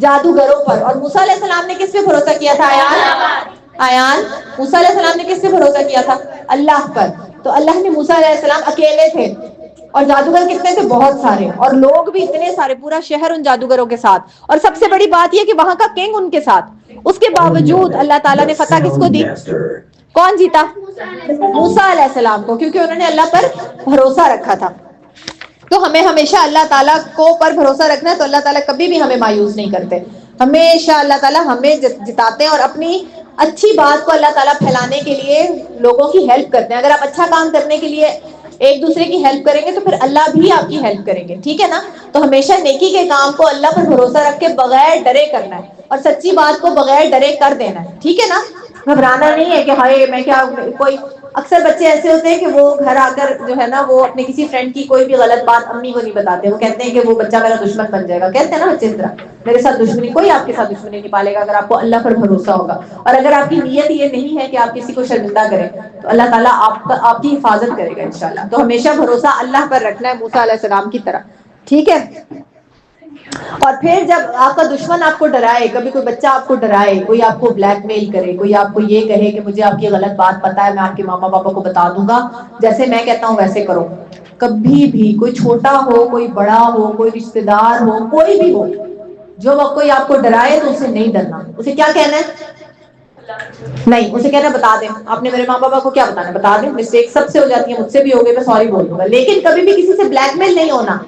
جادوگروں پر. اور موسیٰ علیہ السلام نے کس پہ بھروسہ کیا تھا؟ ایان موسیٰ علیہ السلام نے کس پہ بھروسہ کیا تھا؟ اللہ پر. تو اللہ نے موسیٰ علیہ السلام اکیلے تھے اور جادوگر کتنے تھے؟ بہت سارے. اور لوگ بھی اتنے سارے، پورا شہر ان جادوگروں کے ساتھ. اور سب سے بڑی بات یہ کہ وہاں کا کنگ ان کے ساتھ. اس کے باوجود اللہ تعالیٰ نے فتح کس کو دی؟ کون جیتا؟ موسیٰ علیہ السلام کو، کیونکہ انہوں نے اللہ پر بھروسہ رکھا تھا. تو ہمیں ہمیشہ اللہ تعالیٰ کو پر بھروسہ رکھنا ہے. تو اللہ تعالیٰ کبھی بھی ہمیں مایوس نہیں کرتے. ہمیشہ اللہ تعالیٰ ہمیں جتاتے ہیں اور اپنی اچھی بات کو اللہ تعالیٰ پھیلانے کے لیے لوگوں کی ہیلپ کرتے ہیں. اگر آپ اچھا کام کرنے کے لیے ایک دوسرے کی ہیلپ کریں گے تو پھر اللہ بھی آپ کی ہیلپ کریں گے. ٹھیک ہے نا؟ تو ہمیشہ نیکی کے کام کو اللہ پر بھروسہ رکھ کے بغیر ڈرے کرنا ہے اور سچی بات کو بغیر ڈرے کر دینا ہے. ٹھیک ہے نا؟ گھبرانا نہیں ہے کہ ہائے میں کیا. کوئی اکثر بچے ایسے ہوتے ہیں کہ وہ گھر آ کر جو ہے نا وہ اپنے کسی فرینڈ کی کوئی بھی غلط بات امی کو نہیں بتاتے. وہ کہتے ہیں کہ وہ بچہ میرا دشمن بن جائے گا. کہتے ہیں نا بچے اس طرح، میرے ساتھ دشمنی. کوئی آپ کے ساتھ دشمنی نہیں پالے گا اگر آپ کو اللہ پر بھروسہ ہوگا. اور اگر آپ کی نیت یہ نہیں ہے کہ آپ کسی کو شرمندہ کریں تو اللہ تعالیٰ آپ کی حفاظت کرے گا انشاءاللہ. تو ہمیشہ بھروسہ اللہ پر رکھنا ہے موسیٰ علیہ السلام کی طرح. ٹھیک ہے؟ اور پھر جب آپ کا دشمن آپ کو ڈرائے، کبھی کوئی بچہ آپ کو ڈرائے، کوئی آپ کو بلیک میل کرے، کوئی آپ کو یہ کہے کہ مجھے آپ کی غلط بات پتا ہے، میں آپ کے ماما پاپا کو بتا دوں گا، جیسے میں کہتا ہوں ویسے کرو. کبھی بھی کوئی چھوٹا ہو، کوئی بڑا ہو، کوئی رشتہ دار ہو، کوئی بھی ہو، جو وقت کوئی آپ کو ڈرائے تو اسے نہیں ڈرنا. اسے کیا کہنا ہے؟ نہیں. اسے کہنا بتا دیں. آپ نے میرے ماں باپ کو کیا بتانا؟ بتا دیں. مسٹیک سب سے ہو جاتی ہے، مجھ سے بھی ہو گئی، میں سوری بول دوں گا. لیکن کبھی بھی کسی سے بلیک میل نہیں ہونا.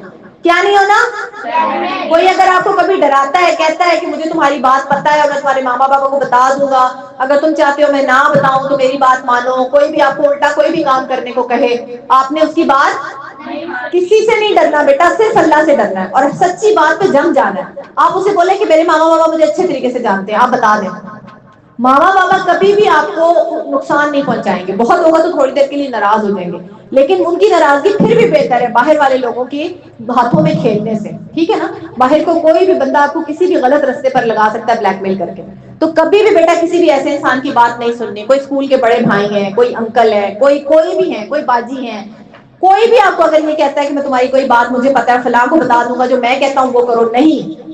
کیا نہیں ہونا؟ کوئی اگر آپ کو کبھی ڈراتا ہے، کہتا ہے کہ مجھے تمہاری بات پتہ ہے اور میں تمہارے ماں باپ کو بتا دوں گا، اگر تم چاہتے ہو میں نہ بتاؤں تو میری بات مانو. کوئی بھی آپ کو الٹا کوئی بھی کام کرنے کو کہے، آپ نے اس کی بات کسی سے نہیں ڈرنا بیٹا، صرف اللہ سے ڈرنا ہے اور سچی بات پہ جم جانا ہے. آپ اسے بولیں کہ میرے ماما بابا مجھے اچھے طریقے سے جانتے ہیں، آپ بتا دیں. ماما بابا کبھی بھی آپ کو نقصان نہیں پہنچائیں گے، بہت ہوگا تو تھوڑی دیر کے لیے ناراض ہو جائیں گے، لیکن ان کی ناراضگی پھر بھی بہتر ہے باہر والے لوگوں کے ہاتھوں میں کھیلنے سے، ٹھیک ہے نا؟ باہر کو کوئی بھی بندہ آپ کو کسی بھی غلط رستے پر لگا سکتا ہے بلیک میل کر کے، تو کبھی بھی بیٹا کسی بھی ایسے انسان کی بات نہیں سننی، کوئی اسکول کے بڑے بھائی ہیں، کوئی انکل ہے، کوئی بھی ہے، کوئی باجی ہے، کوئی بھی آپ کو اگر یہ کہتا ہے کہ میں تمہاری کوئی بات مجھے پتا ہے فلاں کو بتا دوں گا جو میں کہتا ہوں وہ کرو، نہیں،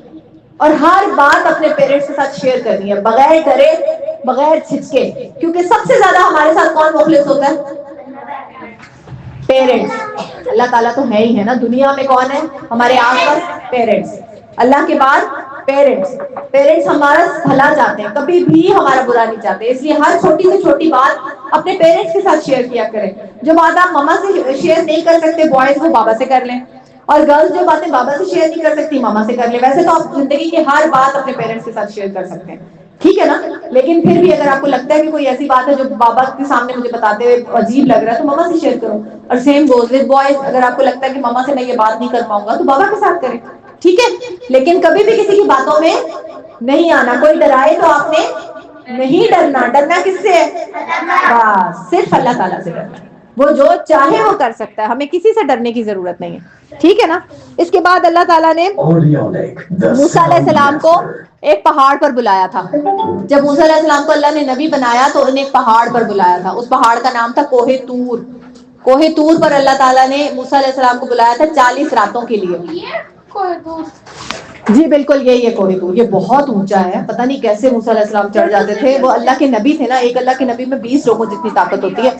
اور ہر بات اپنے پیرنٹس کے ساتھ شیئر کرنی ہے بغیر ڈرے بغیر جھجکے، کیونکہ سب سے زیادہ ہمارے ساتھ کون مخلص ہوتا ہے؟ پیرنٹس۔ اللہ تعالیٰ تو ہے ہی ہے نا، دنیا میں کون ہے ہمارے آس پاس؟ پیرنٹس، اللہ کے بعد پیرنٹس۔ پیرنٹس ہمارا بھلا چاہتے ہیں، کبھی بھی ہمارا برا نہیں چاہتے، اس لیے ہر چھوٹی سے چھوٹی بات اپنے پیرنٹس کے ساتھ شیئر کیا کریں۔ جو بات آپ ماما سے شیئر نہیں کر سکتے بوائز، وہ بابا سے کر لیں، اور گرلز جو باتیں بابا سے شیئر نہیں کر سکتی ماما سے کر لیں۔ ویسے تو آپ زندگی کی ہر بات اپنے پیرنٹس کے ساتھ شیئر کر سکتے ہیں، ٹھیک ہے نا؟ لیکن پھر بھی اگر آپ کو لگتا ہے کہ کوئی ایسی بات ہے جو بابا کے سامنے مجھے بتاتے ہوئے عجیب لگ رہا ہے تو ماما سے شیئر کرو، اور سیم گوز ود بوائز، اگر آپ کو لگتا ہے کہ ماما سے میں یہ بات نہیں کر پاؤں گا تو بابا کے ساتھ کریں، ٹھیک ہے؟ لیکن کبھی بھی کسی کی باتوں میں نہیں آنا، کوئی ڈرائے تو آپ نے نہیں ڈرنا۔ ڈرنا کس سے ہے؟ بس صرف اللہ تعالیٰ سے ڈرنا، وہ جو چاہے وہ کر سکتا ہے، ہمیں کسی سے ڈرنے کی ضرورت نہیں ہے، ٹھیک ہے نا؟ اس کے بعد اللہ تعالیٰ نے موسیٰ علیہ السلام کو ایک پہاڑ پر بلایا تھا۔ جب موسیٰ علیہ السلام کو اللہ نے نبی بنایا تو انہیں ایک پہاڑ پر بلایا تھا، اس پہاڑ کا نام تھا کوہ طور۔ کوہ طور پر اللہ تعالیٰ نے موسیٰ علیہ السلام کو بلایا تھا 40 راتوں کے لیے۔ جی بالکل یہی ہے کوہ طور، یہ بہت اونچا ہے، پتہ نہیں کیسے موسیٰ علیہ السلام چڑھ جاتے تھے، وہ اللہ کے نبی تھے نا، ایک اللہ کے نبی میں 20 لوگوں جتنی طاقت ہوتی ہے،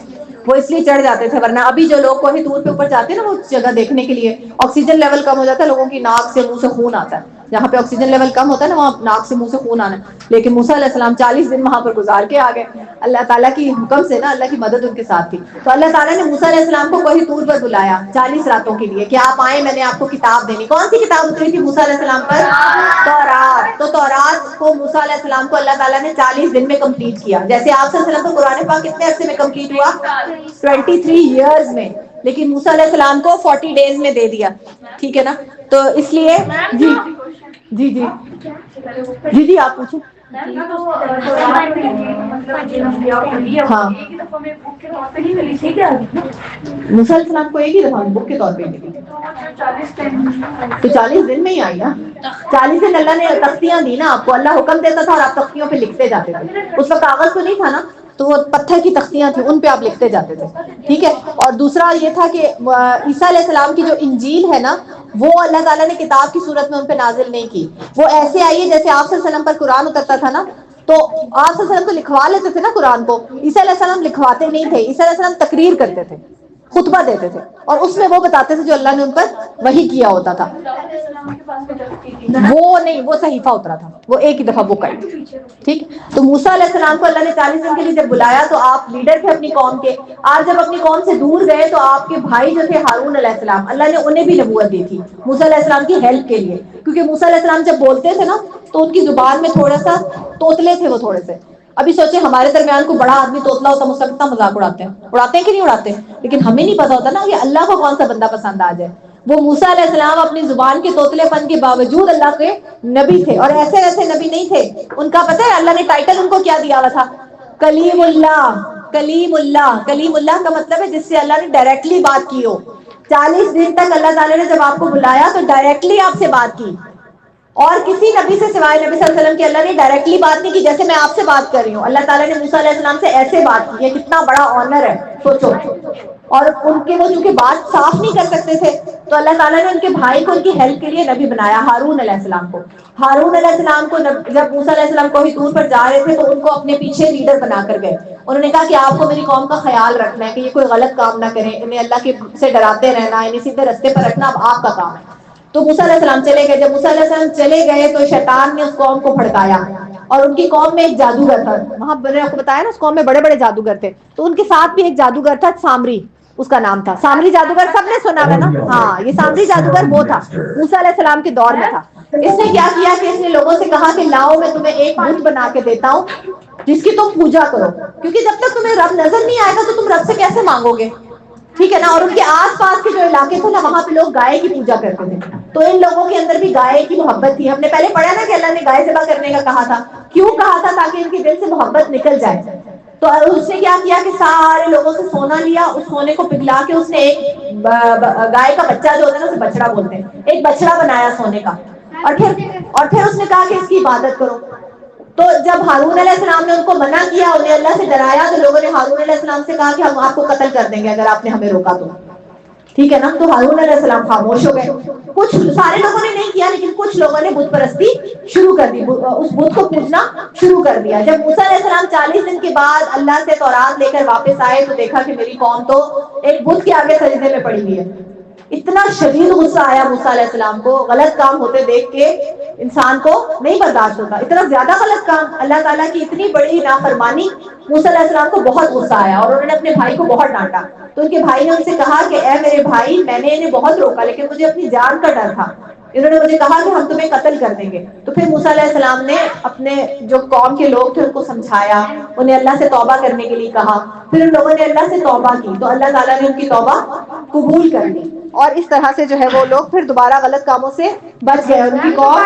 وہ اس لیے چڑھ جاتے تھے، ورنہ ابھی جو لوگ کوہ طور پہ اوپر جاتے ہیں نا وہ جگہ دیکھنے کے لیے، آکسیجن لیول کم ہو جاتا ہے، لوگوں کی ناک سے منہ سے خون آتا ہے، جہاں پہ آکسیجن لیول کم ہوتا ہے نا وہاں ناک سے منہ سے خون آنا ہے، لیکن موسیٰ علیہ السلام 40 دن وہاں پر گزار کے آ گئے، اللہ تعالیٰ کی حکم سے نا، اللہ کی مدد ان کے ساتھ تھی، تو اللہ تعالیٰ نے موسیٰ علیہ السلام کو کوہ طور پر بلایا 40 راتوں کے لیے کہ آپ آئیں، میں نے آپ کو کتاب دینی۔ کون سی کتاب اتری تھی موسیٰ علیہ السلام پر؟ تورات۔ تو تورات کو موسیٰ علیہ السلام کو اللہ تعالیٰ نے 40 دن میں کمپلیٹ کیا، جیسے آپ صلی اللہ علیہ وسلم کو قرآن پاک کتنے عرصے میں کمپلیٹ ہوا؟ 23 ایئرز میں، لیکن موسیٰ علیہ السلام کو 40 ڈیز میں دے دیا، ٹھیک ہے نا؟ تو اس لیے جی جی جی جی جی آپ پوچھیں۔ ہاں موسیٰ علیہ السلام کو ایک ہی دفعہ بک کے طور پہ ملی تو 40 دن میں ہی آئی نا، 40 دن اللہ نے تختیاں دی نا آپ کو، اللہ حکم دیتا تھا اور آپ تختیوں پہ لکھتے جاتے تھے، اس وقت کاغذ تو نہیں تھا نا، تو وہ پتھر کی تختیاں تھیں ان پہ آپ لکھتے جاتے تھے، ٹھیک ہے؟ اور دوسرا یہ تھا کہ عیسیٰ علیہ السلام کی جو انجیل ہے نا وہ اللہ تعالیٰ نے کتاب کی صورت میں ان پہ نازل نہیں کی، وہ ایسے آئی ہے جیسے آپ صلی اللہ علیہ وسلم پر قرآن اترتا تھا نا، تو آپ صلی اللہ علیہ وسلم تو لکھوا لیتے تھے نا قرآن کو، عیسیٰ علیہ السلام لکھواتے نہیں تھے، عیسیٰ علیہ السلام تقریر کرتے تھے، خطبہ دیتے تھے، اور اس میں وہ بتاتے تھے جو اللہ نے ان پر وحی کیا ہوتا تھا، وہ نہیں، وہ صحیفہ اترا تھا، وہ ایک ہی دفعہ بک آئی، ٹھیک؟ تو موسیٰ علیہ السلام کو اللہ نے 40 دن کے لیے جب بلایا تو آپ لیڈر تھے اپنی قوم کے، آج جب اپنی قوم سے دور گئے تو آپ کے بھائی جو تھے ہارون علیہ السلام، اللہ نے انہیں بھی نبوت دی تھی موسیٰ علیہ السلام کی ہیلپ کے لیے، کیونکہ موسیٰ علیہ السلام جب بولتے تھے نا تو ان کی زبان میں تھوڑا سا توتلے تھے وہ تھوڑے سے، ابھی سوچیں ہمارے درمیان کو بڑا آدمی توتلا ہوتا مجھ سے کتنا مذاق اڑاتے ہیں کہ نہیں اڑاتے، لیکن ہمیں نہیں پتا ہوتا نا کہ اللہ کو کون سا بندہ پسند آ جائے، وہ موسیٰ علیہ السلام اپنی زبان کے توتلے پن کے باوجود اللہ کے نبی تھے، اور ایسے ایسے نبی نہیں تھے، ان کا پتہ ہے اللہ نے ٹائٹل ان کو کیا دیا ہوا تھا؟ کلیم اللہ۔ کلیم اللہ، کلیم اللہ کا مطلب ہے جس سے اللہ نے ڈائریکٹلی بات کی ہو، 40 دن تک اللہ تعالیٰ نے جب آپ کو بلایا تو ڈائریکٹلی آپ سے بات کی، اور کسی نبی سے سوائے نبی صلی اللہ علیہ وسلم کے اللہ نے ڈائریکٹلی بات نہیں کی، جیسے میں آپ سے بات کر رہی ہوں، اللہ تعالیٰ نے موسیٰ علیہ السلام سے ایسے بات کی، یہ کتنا بڑا آنر ہے سوچو، اور ان کے وہ چونکہ بات صاف نہیں کر سکتے تھے تو اللہ تعالیٰ نے ان کے بھائی کو ان کی ہیلپ کے لیے نبی بنایا، ہارون علیہ السلام کو۔ ہارون علیہ السلام کو جب موسیٰ علیہ السلام کوہ طور پر جا رہے تھے تو ان کو اپنے پیچھے لیڈر بنا کر گئے، انہوں نے کہا کہ آپ کو میری قوم کا خیال رکھنا ہے کہ یہ کوئی غلط کام نہ کریں، انہیں اللہ کے سے ڈراتے رہنا، انہیں سیدھے رستے پر رکھنا اب آپ کا کام ہے۔ تو موسیٰ علیہ السلام چلے گئے، جب موسیٰ علیہ السلام چلے گئے تو شیطان نے اس قوم کو بھڑکایا، اور ان کی قوم میں ایک جادوگر تھا، وہاں میں نے آپ کو بتایا نا اس قوم میں بڑے بڑے جادوگر تھے، تو ان کے ساتھ بھی ایک جادوگر تھا سامری، اس کا نام تھا سامری جادوگر، سب نے سنا ہے نا، ہاں یہ سامری جادوگر وہ تھا، موسیٰ علیہ السلام کے دور میں تھا۔ اس نے کیا کیا کہ اس نے لوگوں سے کہا کہ لاؤ میں تمہیں ایک بت بنا کے دیتا ہوں جس کی تم پوجا کرو، کیونکہ جب تک تمہیں رب نظر نہیں آئے گا تو تم رب سے کیسے مانگو گے؟ ٹھیک ہے نا. اور ان کے آس پاس کے جو علاقے تھے نا وہاں پہ لوگ گائے کی پوجا کرتے تھے. تو ان لوگوں کے اندر بھی گائے کی محبت تھی. ہم نے پہلے پڑھا نا کہ اللہ نے گائے ذبح کرنے کا کہا تھا. کیوں کہا تھا؟ تاکہ ان کے دل سے محبت نکل جائے. تو اس نے کیا کیا کہ سارے لوگوں سے سونا لیا, اس سونے کو پگھلا کے اس نے ایک گائے کا بچہ جو ہوتا ہے نا اسے بچڑا بولتے ہیں, ایک بچڑا بنایا سونے کا. اور پھر اس نے کہا کہ اس کی عبادت کرو. تو جب ہارون علیہ السلام نے ان کو منع کیا, انہیں اللہ سے ڈرایا, تو لوگوں نے ہارون علیہ السلام سے کہا کہ ہم آپ کو قتل کر دیں گے اگر آپ نے ہمیں روکا تو. ٹھیک ہے نا. تو ہارون علیہ السلام خاموش ہو گئے. کچھ سارے لوگوں نے نہیں کیا, لیکن کچھ لوگوں نے بت پرستی شروع کر دی, اس بت کو پوجنا شروع کر دیا. جب موسیٰ علیہ السلام 40 دن کے بعد اللہ سے تورات لے کر واپس آئے تو دیکھا کہ میری قوم تو ایک بت کے آگے سجدے میں پڑی ہوئی ہے. اتنا شدید غصہ آیا موسیٰ علیہ السلام کو, غلط کام ہوتے دیکھ کے انسان کو نہیں برداشت ہوتا. اتنا زیادہ غلط کام, اللہ تعالیٰ کی اتنی بڑی نافرمانی, موسیٰ علیہ السلام کو بہت غصہ آیا اور انہوں نے اپنے بھائی کو بہت ڈانٹا. تو ان کے بھائی نے ان سے کہا کہ اے میرے بھائی, میں نے انہیں بہت روکا لیکن مجھے اپنی جان کا ڈر تھا. انہوں نے مجھے کہا کہ ہم تمہیں قتل کر دیں گے. تو پھر موسیٰ علیہ السلام نے اپنے جو قوم کے لوگ تھے ان کو سمجھایا, انہیں اللہ سے توبہ کرنے کے لیے کہا. پھر ان لوگوں نے اللہ سے توبہ کی تو اللہ تعالیٰ نے ان کی توبہ قبول کر لی, اور اس طرح سے جو ہے وہ لوگ پھر دوبارہ غلط کاموں سے بچ گئے, ان کی قوم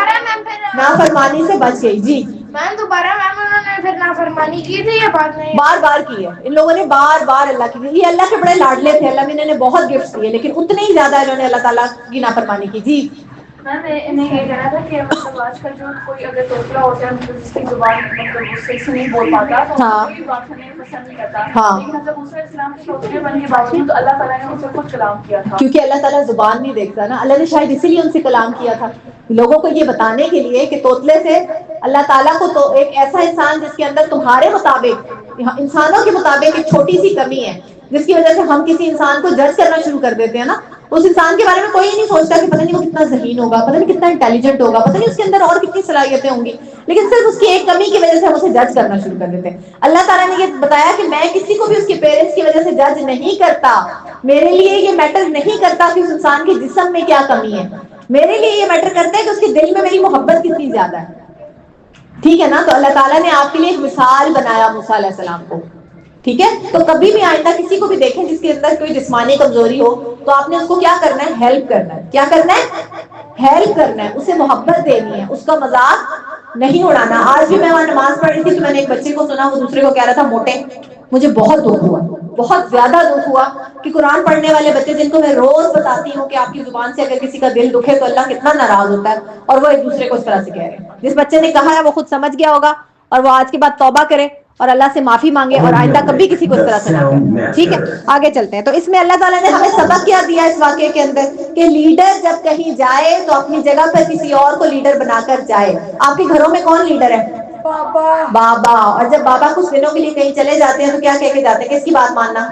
نافرمانی سے بچ گئی. جی میم دوبارہ میم انہوں نے پھر نافرمانی کی تھی یا بعد میں؟ بار بار کی ہے ان لوگوں نے, بار بار اللہ کی. یہ اللہ کے بڑے لاڈلے تھے, اللہ نے انہیں بہت گفٹ دیے, لیکن اتنے ہی زیادہ انہوں نے اللہ تعالیٰ کی نافرمانی کی. جی میم انہیں یہ کہنا تھا کہ مطلب آج کل جو کوئی اگر توتلا ہوتا ہے مطلب جس کی زبان مطلب اس سے نہیں بول پاتا تو کوئی بات کرنے پسند نہیں کرتا, لیکن مطلب موسیٰ علیہ السلام کے توتلے بننے کے باوجود اللہ تعالیٰ نے ان سے خود کلام کیا تھا, کیونکہ اللہ تعالیٰ زبان نہیں دیکھتا نا. اللہ نے شاید اسی لیے ان سے کلام کیا تھا, لوگوں کو یہ بتانے کے لیے کہ توتلے سے اللہ تعالیٰ کو تو ایک ایسا انسان جس کے اندر تمہارے مطابق, انسانوں کے مطابق ایک چھوٹی سی کمی ہے جس کی وجہ سے ہم کسی انسان کو جج کرنا شروع کر دیتے ہیں نا, اس انسان کے بارے میں کوئی نہیں سوچتا کہ پتہ نہیں وہ کتنا ذہین ہوگا, پتہ نہیں کتنا انٹیلیجنٹ ہوگا, پتہ نہیں اس کے اندر اور کتنی صلاحیتیں ہوں گی, لیکن صرف اس کی ایک کمی کی وجہ سے ہم اسے جج کرنا شروع کر دیتے ہیں. اللہ تعالیٰ نے یہ بتایا کہ میں کسی کو بھی اس کے پیرنٹس کی وجہ سے جج نہیں کرتا. میرے لیے یہ میٹر نہیں کرتا کہ اس انسان کے جسم میں کیا کمی ہے, میرے لیے یہ میٹر کرتا ہے کہ اس کے دل میں میری محبت کتنی زیادہ ہے. ٹھیک ہے نا. تو اللہ تعالیٰ نے آپ کے لیے ایک مثال بنایا موسیٰ علیہ السلام کو. ٹھیک ہے, تو کبھی بھی آئندہ کسی کو بھی دیکھیں جس کے اندر کوئی جسمانی کمزوری ہو تو آپ نے اس کو کیا کرنا ہے, ہیلپ کرنا ہے. کیا کرنا ہے, ہیلپ کرنا ہے, اسے محبت دینی ہے, اس کا مذاق نہیں اڑانا. آج بھی میں وہاں نماز پڑھ رہی تھی تو میں نے ایک بچے کو سنا, وہ دوسرے کو کہہ رہا تھا موٹے. مجھے بہت دکھ ہوا, بہت زیادہ دکھ ہوا کہ قرآن پڑھنے والے بچے جن کو میں روز بتاتی ہوں کہ آپ کی زبان سے اگر کسی کا دل دکھے تو اللہ کتنا ناراض ہوتا ہے, اور وہ ایک دوسرے کو اس طرح سے کہہ رہے ہیں. جس بچے نے کہا ہے وہ خود سمجھ گیا ہوگا, اور وہ آج کے بعد توبہ کرے اور اللہ سے معافی مانگے اور آئندہ کبھی کسی کو اس طرح سے نہ کرے. ٹھیک ہے, آگے چلتے ہیں. تو اس میں اللہ تعالیٰ نے ہمیں سبق کیا دیا اس واقعے کے اندر کہ لیڈر جب کہیں جائے تو اپنی جگہ پر کسی اور کو لیڈر بنا کر جائے. آپ کے گھروں میں کون لیڈر ہے؟ بابا. اور جب بابا کچھ دنوں کے لیے کہیں چلے جاتے ہیں تو کیا کہہ کے جاتے ہیں, کس کی بات ماننا؟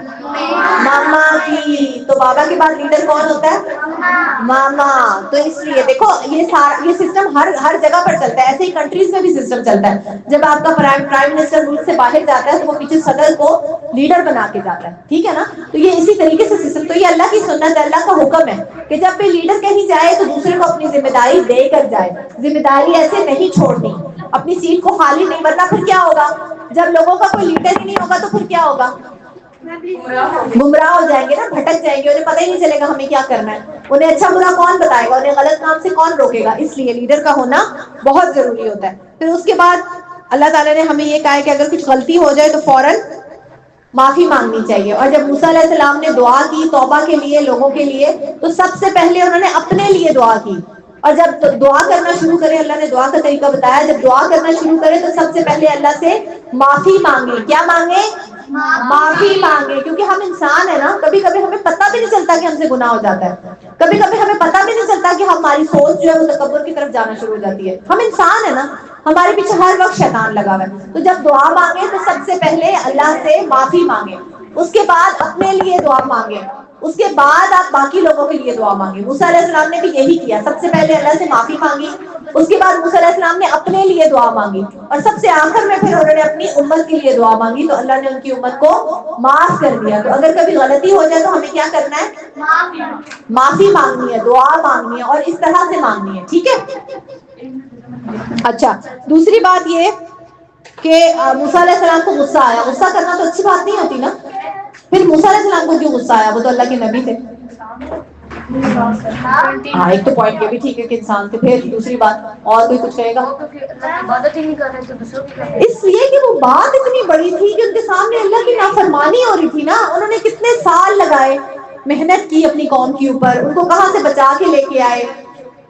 ماما کی. تو بابا کے بعد لیڈر کون ہوتا ہے؟ ماما. تو اس لیے دیکھو یہ سسٹم ہر جگہ پر چلتا ہے, ایسے ہی کنٹریز میں بھی سسٹم چلتا ہے. جب آپ کا پرائم منسٹر ملک سے باہر جاتا ہے تو وہ پیچھے صدر کو لیڈر بنا کے جاتا ہے. ٹھیک ہے نا. تو یہ اسی طریقے سے سسٹم, تو یہ اللہ کی سنت ہے, اللہ کا حکم ہے کہ جب بھی لیڈر کہیں جائے تو دوسرے کو اپنی ذمہ داری دے کر جائے. ذمہ داری ایسے نہیں چھوڑنی, اپنی سیٹ کو خالی نہیں, ورنہ پھر کیا ہوگا, جب لوگوں کا کوئی لیڈر ہی نہیں ہوگا تو پھر کیا ہوگا, گمراہ ہو جائیں گے نا, بھٹک جائیں گے, انہیں پتہ ہی نہیں چلے گا ہمیں کیا کرنا ہے, انہیں اچھا برا کون بتائے گا, انہیں غلط کام سے کون روکے گا. اس لیے لیڈر کا ہونا بہت ضروری ہوتا ہے. پھر اس کے بعد اللہ تعالیٰ نے ہمیں یہ کہا ہے کہ اگر کچھ غلطی ہو جائے تو فوراً معافی مانگنی چاہیے. اور جب موسیٰ علیہ السلام نے دعا کی توبہ کے لیے, لوگوں کے لیے, تو سب سے پہلے انہوں نے اپنے لیے دعا کی. اور جب دعا کرنا شروع کرے, اللہ نے دعا کا طریقہ بتایا, جب دعا کرنا شروع کرے تو سب سے پہلے اللہ سے معافی مانگے. کیا مانگے؟ معافی مانگے. کیونکہ ہم انسان ہیں نا, کبھی کبھی ہمیں پتہ بھی نہیں چلتا کہ ہم سے گناہ ہو جاتا ہے, کبھی کبھی ہمیں پتہ بھی نہیں چلتا کہ ہماری سوچ جو ہے وہ تکبر کی طرف جانا شروع ہو جاتی ہے. ہم انسان ہیں نا, ہمارے پیچھے ہر وقت شیطان لگا ہوا ہے. تو جب دعا مانگے تو سب سے پہلے اللہ سے معافی مانگے, اس کے بعد اپنے لیے دعا مانگے, اس کے بعد آپ باقی لوگوں کے لیے دعا مانگے. موسیٰ علیہ السلام نے بھی یہی کیا, سب سے پہلے اللہ سے معافی مانگی, اس کے بعد موسیٰ علیہ السلام نے اپنے لیے دعا مانگی, اور سب سے آخر میں پھر انہوں نے اپنی امت کے لیے دعا مانگی, تو اللہ نے ان کی امت کو معاف کر دیا. تو اگر کبھی غلطی ہو جائے تو ہمیں کیا کرنا ہے؟ معافی مانگنی ہے, دعا مانگنی ہے, اور اس طرح سے مانگنی ہے. ٹھیک ہے. اچھا, دوسری بات یہ کہ موسیٰ علیہ السلام کو غصہ آیا. غصہ کرنا تو اچھی بات نہیں ہوتی نا. پھر موسیٰ علیہ السلام کو کیوں غصہ آیا؟ وہ تو اللہ کے نبی تھے. ہاں ایک تو پوائنٹ یہ بھی ٹھیک ہے کہ انسان سے. پھر دوسری بات اور کوئی کچھ کہے گا؟ عبادت ہی نہیں کر رہے تو دوسروں کی کریں. اس لیے کہ وہ بات اتنی بڑی تھی کہ ان کے سامنے اللہ کی نافرمانی ہو رہی تھی نا. انہوں نے کتنے سال لگائے, محنت کی اپنی قوم کے اوپر, ان کو کہاں سے بچا کے لے کے آئے.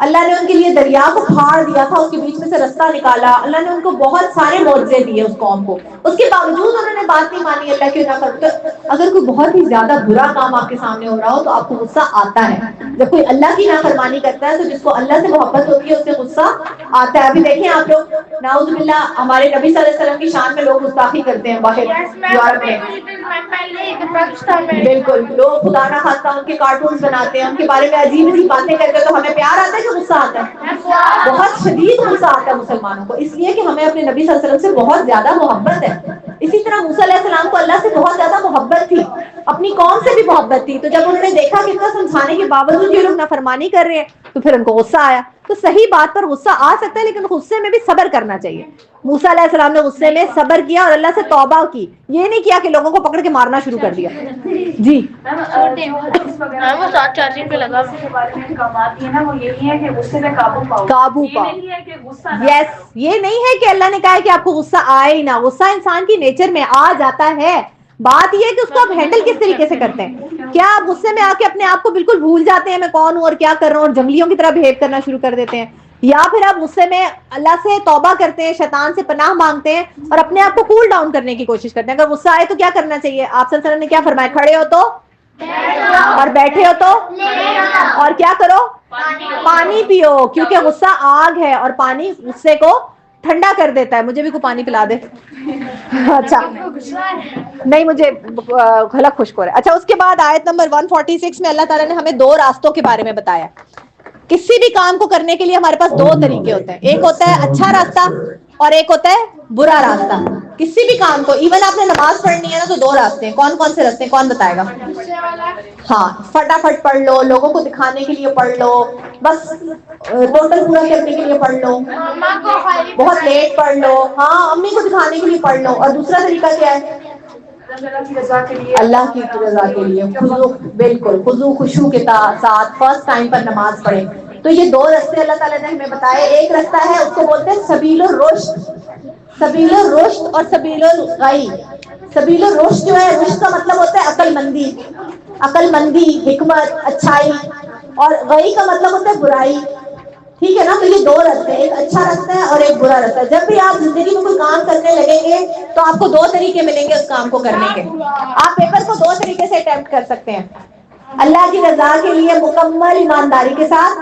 اللہ نے ان کے لیے دریا کو پھاڑ دیا تھا, اس کے بیچ میں سے رستہ نکالا. اللہ نے ان کو بہت سارے معجزے دیے اس قوم کو, اس کے باوجود انہوں نے بات نہیں مانی اللہ کی نافرمانی. اگر کوئی بہت ہی زیادہ برا کام آپ کے سامنے ہو رہا ہو تو آپ کو غصہ آتا ہے. جب کوئی اللہ کی نافرمانی کرتا ہے تو جس کو اللہ سے محبت ہوتی ہے اس سے غصہ آتا ہے. ابھی دیکھیں آپ لوگ, نعوذ باللہ, ہمارے نبی صلی اللہ علیہ وسلم کی شان میں لوگ گستاخی کرتے ہیں باہر یورپ میں. بالکل, لوگ خدا نہ خواستہ ان کے کارٹونز بناتے ہیں, ان کے بارے میں عجیب عجیب باتیں کرتے ہیں, تو ہمیں پیار آتا ہے کہ غصہ آتا ہے؟ بہت شدید غصہ آتا ہے مسلمانوں کو, اس لیے کہ ہمیں اپنے نبی صلی اللہ علیہ وسلم سے بہت زیادہ محبت ہے. اسی طرح موسیٰ علیہ السلام کو اللہ سے بہت زیادہ محبت تھی, اپنی قوم سے بھی محبت تھی. تو جب انہوں نے دیکھا کہ اتنا سمجھانے کے باوجود یہ لوگ نافرمانی کر رہے ہیں تو پھر ان کو غصہ آیا. تو صحیح بات پر غصہ آ سکتا ہے, لیکن غصے میں بھی صبر کرنا چاہیے. موسیٰ علیہ السلام نے غصے میں صبر کیا اور اللہ سے توبہ کی, یہ نہیں کیا کہ لوگوں کو پکڑ کے مارنا شروع کر دیا. جی وہ 7 چارجنگ پہ لگا کے بارے میں احکامات ہیں نا, وہ یہی ہے کہ غصے پہ قابو پاؤ. یہ نہیں ہے کہ غصہ یس, یہ نہیں ہے کہ اللہ نے کہا ہے کہ آپ کو غصہ آئے ہی نہ. غصہ انسان کی نیچر میں آ جاتا ہے. بات یہ ہے کہ اس کو آپ ہینڈل کس طریقے سے کرتے ہیں. کیا آپ غصے میں آ کے اپنے آپ کو بالکل بھول جاتے ہیں میں کون ہوں اور کیا کر رہا ہوں, اور جنگلیوں کی طرح بہیو کرنا شروع کر دیتے ہیں, یا پھر آپ غصے میں اللہ سے توبہ کرتے ہیں, شیطان سے پناہ مانگتے ہیں اور اپنے آپ کو کول ڈاؤن کرنے کی کوشش کرتے ہیں. اگر غصہ آئے تو کیا کرنا چاہیے؟ آپ صلی اللہ علیہ وسلم نے کیا فرمایا؟ کھڑے ہو تو اور بیٹھے ہو تو اور کیا کرو؟ پانی پیو, کیونکہ غصہ آگ ہے اور پانی غصے کو ٹھنڈا کر دیتا ہے. مجھے بھی کوئی پانی پلا دے. اچھا نہیں, مجھے حلق خشک ہو رہا ہے. اچھا, اس کے بعد آیت نمبر 146 میں اللہ تعالیٰ نے ہمیں 2 راستوں کے بارے میں بتایا. کسی بھی کام کو کرنے کے لیے ہمارے پاس 2 طریقے ہوتے ہیں, ایک ہوتا ہے اچھا راستہ اور ایک ہوتا ہے برا راستہ. کسی بھی کام کو, ایون آپ نے نماز پڑھنی ہے نا تو 2 راستے ہیں. کون کون سے راستے ہیں, کون بتائے گا؟ ہاں, فٹافٹ پڑھ لو, لوگوں کو دکھانے کے لیے پڑھ لو, بس ٹوٹل پورا کرنے کے لیے پڑھ لو, بہت لیٹ پڑھ لو, ہاں امی کو دکھانے کے لیے پڑھ لو. اور دوسرا طریقہ کیا ہے؟ اللہ کی رضا کے لیے بالکل خضوع خشوع کے ساتھ فرسٹ ٹائم پر نماز پڑھے. تو یہ 2 راستے اللہ تعالیٰ نے ہمیں بتائے. ایک راستہ ہے اس کو بولتے ہیں سبیل الرشد, سبیل الرشد اور سبیل الغی. سبیل الرشد جو ہے, رشد کا مطلب ہوتا ہے عقل مندی, عقل مندی, حکمت, اچھائی, اور غی کا مطلب ہوتا ہے برائی. ٹھیک ہے نا. تو یہ 2 راستے ہیں, ایک اچھا راستہ ہے اور ایک برا راستہ ہے. جب بھی آپ زندگی میں کوئی کام کرنے لگیں گے تو آپ کو 2 طریقے ملیں گے اس کام کو کرنے کے. آپ پیپر کو 2 طریقے سے اٹیمپٹ کر سکتے ہیں, اللہ کی رضا کے لیے مکمل ایمانداری کے ساتھ,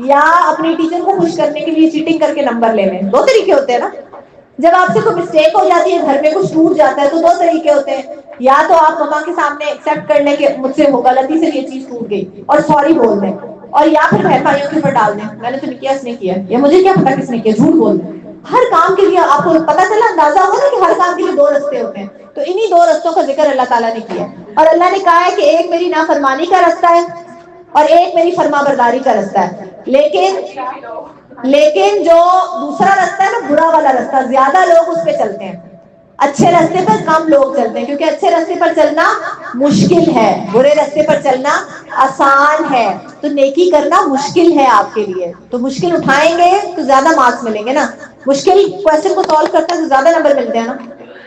یا اپنی ٹیچر کو خوش کرنے کے لیے چیٹنگ کر کے نمبر لینے. 2 طریقے ہوتے ہیں نا. جب آپ سے کوئی مسٹیک ہو جاتی ہے, گھر میں کچھ ٹوٹ جاتا ہے, تو 2 طریقے ہوتے ہیں. یا تو آپ ماما کے سامنے ایکسپٹ کر لیں کہ مجھ سے ہو غلطی سے یہ چیز ٹوٹ گئی اور سوری بول دیں, اور یا پھر بہن بھائیوں کے اوپر ڈال دیں, میں نے تو نہیں کیا, اس نے کیا, یا مجھے کیا پتا کس نے کیا, جھوٹ بول دیں. ہر کام کے لیے آپ کو پتا چلا, اندازہ ہوا نا کہ ہر کام کے لیے 2 راستے ہوتے ہیں. تو انہی 2 راستوں کا ذکر اللہ تعالیٰ نے کیا, اور اللہ نے کہا ہے کہ ایک میری نافرمانی کا راستہ ہے اور ایک میری فرما برداری کا راستہ ہے. لیکن جو دوسرا راستہ ہے نا, برا والا راستہ, زیادہ لوگ اس پہ چلتے ہیں. اچھے راستے پر کم لوگ چلتے ہیں, کیونکہ اچھے راستے پر چلنا مشکل ہے, برے راستے پر چلنا آسان ہے. تو نیکی کرنا مشکل ہے آپ کے لیے, تو مشکل اٹھائیں گے تو زیادہ مارکس ملیں گے نا. مشکل کوشچن کو سالو کرتے ہیں تو زیادہ نمبر ملتے ہیں نا.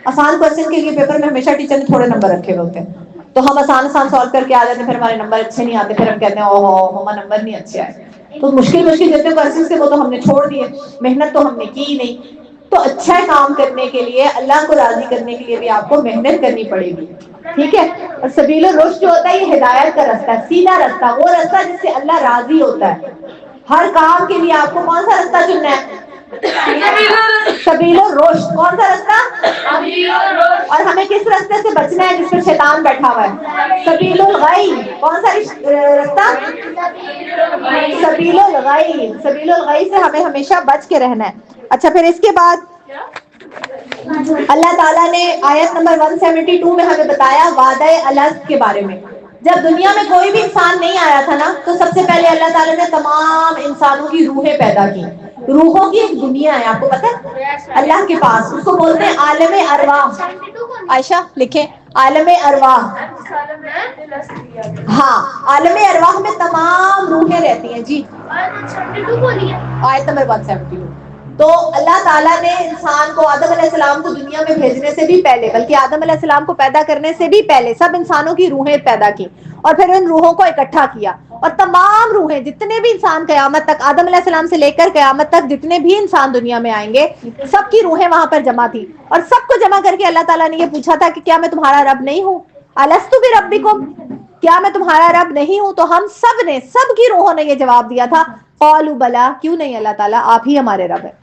آسان کوشچن کے لیے پیپر میں ہمیشہ ٹیچر نے تھوڑے نمبر رکھے ہوتے ہیں, تو ہم آسان سالو کر کے آ جاتے ہیں, پھر ہمارے نمبر اچھے نہیں آتے, پھر ہم کہتے ہیں اوہ ہمارا نمبر نہیں اچھے آئے. تو مشکل جتنے کوشچن تھے وہ تو ہم نے چھوڑ دیے, محنت تو ہم نے کی ہی نہیں. تو اچھا کام کرنے کے لیے, اللہ کو راضی کرنے کے لیے بھی آپ کو محنت کرنی پڑے گی. ٹھیک ہے. اور سبیل الرشد جو ہوتا ہے یہ ہدایت کا راستہ ہے, سیدھا راستہ, وہ راستہ جس سے اللہ راضی ہوتا ہے. ہر کام کے لیے آپ کو کون سا راستہ چننا ہے؟ سبیل الرشد. کون سا راستہ؟ اور ہمیں کس راستے سے بچنا ہے جس پر شیطان بیٹھا ہوا ہے؟ سبیل الغی. کون سا راستہ؟ سبیل الغی. سبیل الغی سے ہمیں ہمیشہ بچ کے رہنا ہے. اچھا, پھر اس کے بعد اللہ تعالیٰ نے آیت نمبر 172 میں ہمیں بتایا وعدہ الست کے بارے میں. جب دنیا میں کوئی بھی انسان نہیں آیا تھا نا, تو سب سے پہلے اللہ تعالیٰ نے تمام انسانوں کی روحیں پیدا کی. روحوں کی ایک دنیا ہے، آپ کو پتا ہے اللہ کے پاس، اس کو بولتے ہیں عالم ارواح. عائشہ لکھیں عالم ارواح. ہاں عالم ارواح میں تمام روحیں رہتی ہیں. جی آیت نمبر 172. تو اللہ تعالیٰ نے انسان کو، آدم علیہ السلام کو دنیا میں بھیجنے سے بھی پہلے، بلکہ آدم علیہ السلام کو پیدا کرنے سے بھی پہلے سب انسانوں کی روحیں پیدا کی اور پھر ان روحوں کو اکٹھا کیا، اور تمام روحیں جتنے بھی انسان قیامت تک، آدم علیہ السلام سے لے کر قیامت تک جتنے بھی انسان دنیا میں آئیں گے، سب کی روحیں وہاں پر جمع تھی، اور سب کو جمع کر کے اللہ تعالیٰ نے یہ پوچھا تھا کہ کیا میں تمہارا رب نہیں ہوں؟ الستو بربکم، کیا میں تمہارا رب نہیں ہوں؟ تو ہم سب نے، سب کی روحوں نے یہ جواب دیا تھا قالوا بلا، کیوں نہیں اللہ تعالیٰ، آپ ہی ہمارے رب ہیں.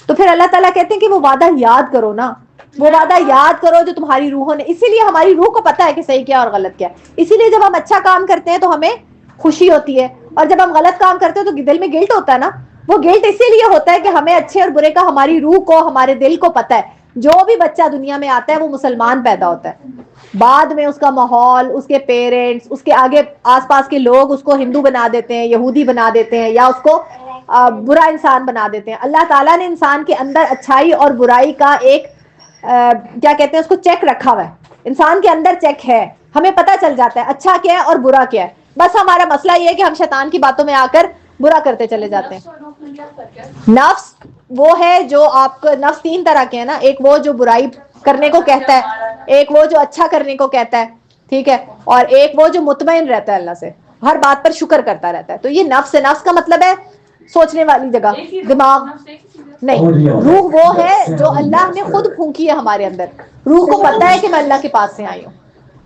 تو پھر اللہ تعالیٰ کہتے ہیں کہ وہ وعدہ یاد کرو نا، وہ وعدہ یاد کرو جو تمہاری روحوں نے، اسی لیے ہماری روح کو پتا ہے کہ صحیح کیا اور غلط کیا. اسی لیے جب ہم اچھا کام کرتے ہیں تو ہمیں خوشی ہوتی ہے، اور جب ہم غلط کام کرتے ہیں تو دل میں گلٹ ہوتا ہے نا. وہ گلٹ اسی لیے ہوتا ہے کہ ہمیں اچھے اور برے کا ہماری روح کو، ہمارے دل کو پتا ہے. جو بھی بچہ دنیا میں آتا ہے وہ مسلمان پیدا ہوتا ہے، بعد میں اس کا ماحول، اس کے پیرنٹس، اس کے آگے آس پاس کے لوگ اس کو ہندو بنا دیتے ہیں، یہودی بنا دیتے ہیں، یا اس کو برا انسان بنا دیتے ہیں. اللہ تعالیٰ نے انسان کے اندر اچھائی اور برائی کا ایک کیا کہتے ہیں اس کو، چیک رکھا ہوا ہے. انسان کے اندر چیک ہے، ہمیں پتہ چل جاتا ہے اچھا کیا ہے اور برا کیا ہے. بس ہمارا مسئلہ یہ ہے کہ ہم شیطان کی باتوں میں آ کر برا کرتے چلے جاتے ہیں. نفس وہ ہے جو آپ کو، نفس 3 طرح کے ہیں نا، ایک وہ جو برائی کرنے کو کہتا ہے، ایک وہ جو اچھا کرنے کو کہتا ہے، ٹھیک ہے، اور ایک وہ جو مطمئن رہتا ہے اللہ سے، ہر بات پر شکر کرتا رہتا ہے. تو یہ نفس ہے. نفس کا مطلب ہے سوچنے والی جگہ، دماغ نہیں. روح وہ ہے جو اللہ نے خود پھونکی ہے ہمارے اندر. روح کو پتا ہے کہ میں اللہ کے پاس سے آئی ہوں.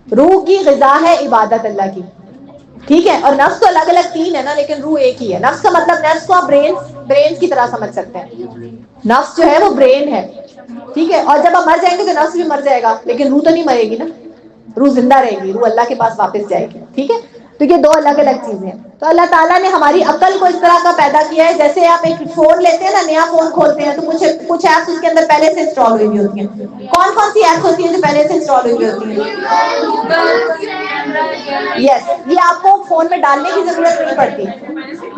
روح کی غذا ہے عبادت اللہ کی، ٹھیک ہے. اور نفس تو الگ الگ 3 ہے نا، لیکن روح ایک ہی ہے. نفس کا مطلب، نفس کو آپ برین کی طرح سمجھ سکتے ہیں. نفس جو ہے وہ برین ہے، ٹھیک ہے. اور جب ہم مر جائیں گے تو نفس بھی مر جائے گا، لیکن روح تو نہیں مرے گی نا، روح زندہ رہے گی، روح اللہ کے پاس واپس جائے گی، ٹھیک ہے. تو یہ 2 الگ الگ چیزیں ہیں. تو اللہ تعالیٰ نے ہماری عقل کو اس طرح کا پیدا کیا ہے، جیسے آپ ایک فون لیتے ہیں نا، نیا فون کھولتے ہیں تو کچھ ایپس اس کے اندر پہلے سے انسٹال ہوئی ہوئی ہوتی ہیں. کون کون سی ایپس ہوتی ہیں جو پہلے سے انسٹال ہوئی ہوئی ہوتی ہیں؟ یس، یہ آپ کو فون میں ڈالنے کی ضرورت نہیں پڑتی.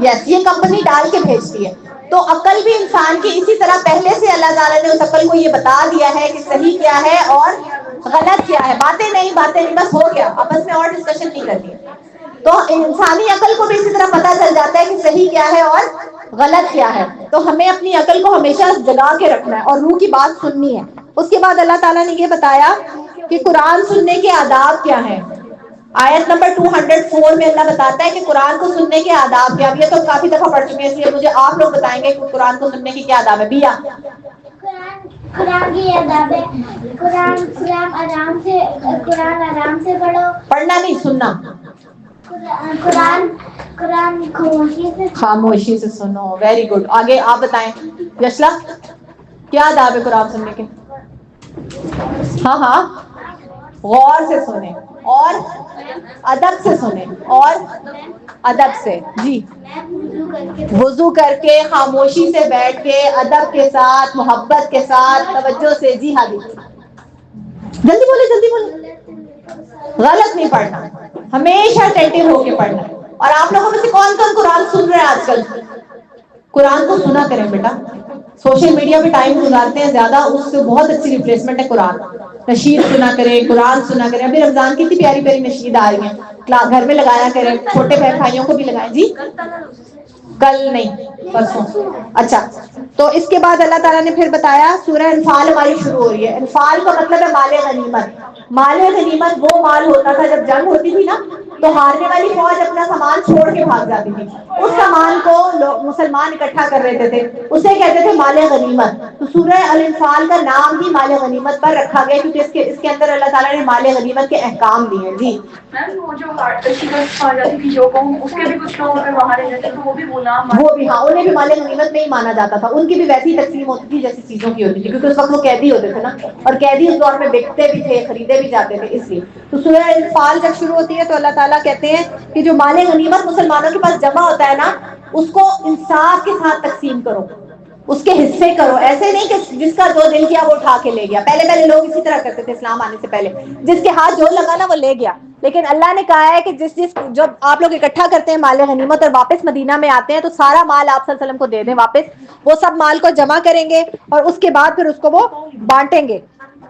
یس، یہ کمپنی ڈال کے بھیجتی ہے. تو عقل بھی انسان کی اسی طرح پہلے سے اللہ تعالیٰ نے اس عقل کو یہ بتا دیا ہے کہ صحیح کیا ہے اور غلط کیا ہے. باتیں نہیں بس ہو گیا، آپس میں اور ڈسکشن نہیں کرنی. تو انسانی عقل کو بھی اسی طرح پتا چل جاتا ہے کہ صحیح کیا ہے اور غلط کیا ہے. تو ہمیں اپنی عقل کو ہمیشہ جگا کے رکھنا ہے اور روح کی بات سننی ہے. اس کے بعد اللہ تعالیٰ نے یہ بتایا کہ قرآن سننے کے آداب کیا ہیں. آیت نمبر 204 میں اللہ بتاتا ہے کہ قرآن کو سننے کے آداب کیا. یہ تو کافی دفعہ پڑھ چکے ہیں، اس لیے مجھے آپ لوگ بتائیں گے کہ قرآن کو سننے کی کیا آداب ہے. بیا قرآن کی آداب ہے، قرآن آرام سے پڑھو. پڑھنا نہیں، سننا. قرآن خاموشی سے سنو. Very good. آگے آپ بتائیں یشلا، کیا آداب ہے قرآن سننے کے؟ ہاں غور سے سنیں اور ادب سے سنیں اور ادب سے. جی، وضو کر کے، خاموشی سے بیٹھ کے، ادب کے ساتھ، محبت کے ساتھ، توجہ سے. جی ہاں جی، جلدی بولے. غلط نہیں پڑھنا، ہمیشہ اٹینٹو ہو کے پڑھنا. اور آپ لوگوں میں سے کون قرآن سن رہے ہیں آج کل؟ قرآن کو سنا کریں بیٹا. سوشل میڈیا پہ ٹائم گزارتے ہیں زیادہ، اس سے بہت اچھی ریپلیسمنٹ ہے قرآن. نشید سنا کریں، قرآن سنا کریں. ابھی رمضان کی اتنی پیاری پیاری نشید آ رہی ہیں، گھر میں لگایا کریں. چھوٹے بہن بھائیوں کو بھی لگائیں. جی، کل نہیں، پرسوں. اچھا، تو اس کے بعد اللہ تعالیٰ نے پھر بتایا، سورہ انفال ہماری شروع ہو رہی ہے. انفال کا مطلب ہے مال غنیمت. مال غنیمت وہ مال ہوتا تھا جب جنگ ہوتی تھی نا، تو ہارنے والی فوج اپنا سامان چھوڑ کے بھاگ جاتی تھی. اس سامان کو مسلمان اکٹھا کر لیتے تھے، اسے کہتے تھے مال غنیمت. تو سورہ الانفال کا نام ہی مال غنیمت پر رکھا گیا، کیونکہ اس کے اندر اللہ تعالیٰ نے مال غنیمت کے احکام دیے. جی میم، وہ جو شکست کھا جاتی تھی جو قوم، اس کے بھی کچھ لوگ اگر وہاں رہ جاتے تو وہ بھی غلام، وہ بھی ہاں، انہیں بھی مال غنیمت نہیں مانا جاتا تھا. ان کی بھی ویسی تقسیم ہوتی تھی جیسی چیزوں کی ہوتی تھی، کیونکہ اس وقت وہ قیدی ہوتے تھے نا، اور قیدی اس دور میں بکتے بھی تھے، خریدے بھی جاتے تھے. اس لیے تو سورہ انفال جب شروع ہوتی ہے تو اللہ تعالیٰ کہتے ہیں کہ جو مال غنیمت مسلمانوں کے پاس جمع ہوتا ہے نا، اس کو انصاف کے ساتھ تقسیم کرو، اس کے حصے کرو. ایسے نہیں کہ جس کا جو دل کیا وہ اٹھا کے لے گیا. پہلے لوگ اسی طرح کرتے تھے اسلام آنے سے پہلے، جس کے ہاتھ جو لگا نا وہ لے گیا. لیکن اللہ نے کہا ہے کہ جب آپ لوگ اکٹھا کرتے ہیں مال غنیمت اور واپس مدینہ میں آتے ہیں تو سارا مال آپ صلی اللہ علیہ وسلم کو دے دیں واپس. وہ سب مال کو جمع کریں گے اور اس کے بعد پھر اس کو وہ بانٹیں گے.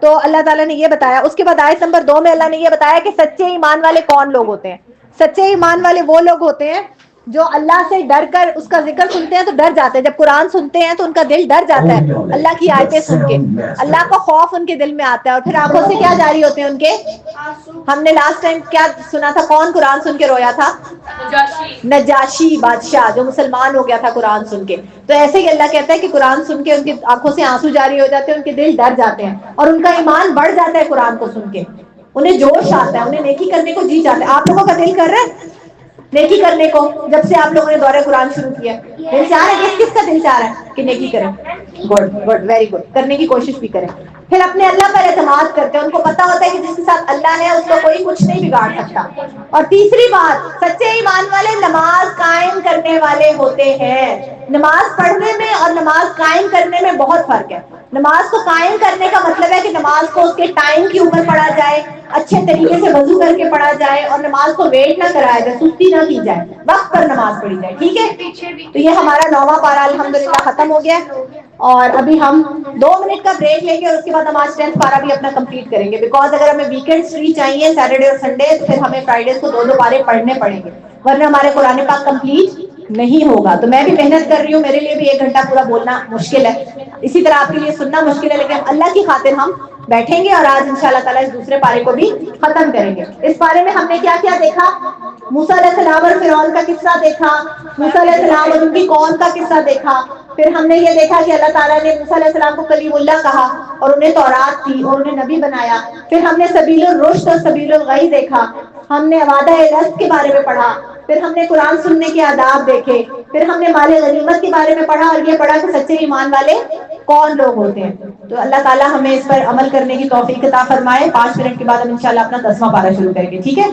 تو اللہ تعالیٰ نے یہ بتایا. اس کے بعد آیت نمبر 2 میں اللہ نے یہ بتایا کہ سچے ایمان والے کون لوگ ہوتے ہیں. سچے ایمان والے وہ لوگ ہوتے ہیں جو اللہ سے ڈر کر اس کا ذکر سنتے ہیں تو ڈر جاتے ہیں. جب قرآن سنتے ہیں تو ان کا دل ڈر جاتا ہے اللہ کی آیتیں سن کے. اللہ کا خوف ان کے دل میں آتا ہے اور پھر آنکھوں سے کیا جاری ہوتے ہیں ان کے. ہم نے لاسٹ ٹائم کیا سنا تھا, کون قرآن سن کے رویا تھا؟ نجاشی بادشاہ, جو مسلمان ہو گیا تھا قرآن سن کے. تو ایسے ہی اللہ کہتا ہے کہ قرآن سن کے ان کی آنکھوں سے آنسو جاری ہو جاتے ہیں, ان کے دل ڈر جاتے ہیں اور ان کا ایمان بڑھ جاتا ہے قرآن کو سن کے. انہیں جوش آتا ہے, انہیں نیکی کرنے کو جی چاہتا ہے. آپ لوگوں کا دل کر رہا ہے نیکی کرنے کو؟ جب سے آپ لوگوں نے دورہ قرآن شروع کیا دل چاہ رہا ہے, کس کا دل چاہ رہا ہے کہ نیکی کریں؟ گڈ گڈ, ویری گڈ, کرنے کی کوشش بھی کریں. پھر اپنے اللہ پر اعتماد کرتے ہیں. ان کو پتا ہوتا ہے کہ جس کے ساتھ اللہ ہے اس کو کوئی کچھ نہیں بگاڑ سکتا. اور تیسری بات, سچے ایمان والے نماز قائم کرنے والے ہوتے ہیں. نماز پڑھنے میں اور نماز قائم کرنے میں بہت فرق ہے. نماز کو قائم کرنے کا مطلب ہے کہ نماز کو اس کے ٹائم کے اوپر پڑھا جائے, اچھے طریقے سے وضو کر کے پڑھا جائے اور نماز کو ویٹ نہ کرایا جائے, سستی نہ کی جائے, وقت پر نماز پڑھی جائے. ٹھیک ہے, تو یہ ہمارا 9واں پارہ الحمدللہ ختم ہو گیا. اور ابھی ہم 2 منٹ کا بریک لیں گے اور اس کے بعد ہم آج 10th پارہ بھی اپنا کمپلیٹ کریں گے. بیکاز اگر ہمیں ویکینڈ فری چاہیے سیٹرڈے اور سنڈے, پھر ہمیں فرائیڈیز کو 2 پارے پڑھنے پڑیں گے, ورنہ ہمارے قرآن پاک کمپلیٹ نہیں ہوگا. تو میں بھی محنت کر رہی ہوں, میرے لیے بھی 1 گھنٹہ پورا بولنا مشکل ہے, اسی طرح آپ کے لیے سننا مشکل ہے, لیکن اللہ کی خاطر ہم بیٹھیں گے اور آج انشاءاللہ تعالیٰ اس دوسرے پارے کو بھی ختم کریں گے. اس پارے میں ہم نے کیا کیا دیکھا؟ موسیٰ علیہ السلام اور فرعون کا قصہ دیکھا, موسیٰ علیہ السلام اور ان کی قوم کا قصہ دیکھا. پھر ہم نے یہ دیکھا کہ اللہ تعالیٰ نے موسیٰ علیہ السلام کو کلیم اللہ کہا اور انہیں تورات دی اور انہیں نبی بنایا. پھر ہم نے سبیل الرشد اور سبیل الغی دیکھا. ہم نے وعدہ رزق کے بارے میں پڑھا. پھر ہم نے قرآن سننے کے آداب دیکھے. پھر ہم نے مال غنیمت کے بارے میں پڑھا اور یہ پڑھا کہ سچے ایمان والے کون لوگ ہوتے ہیں. تو اللہ تعالیٰ ہمیں اس پر عمل کرنے کی توفیق عطا فرمائے. 5 منٹ کے بعد ہم انشاءاللہ اپنا 10واں پارہ شروع کریں گے. ٹھیک ہے.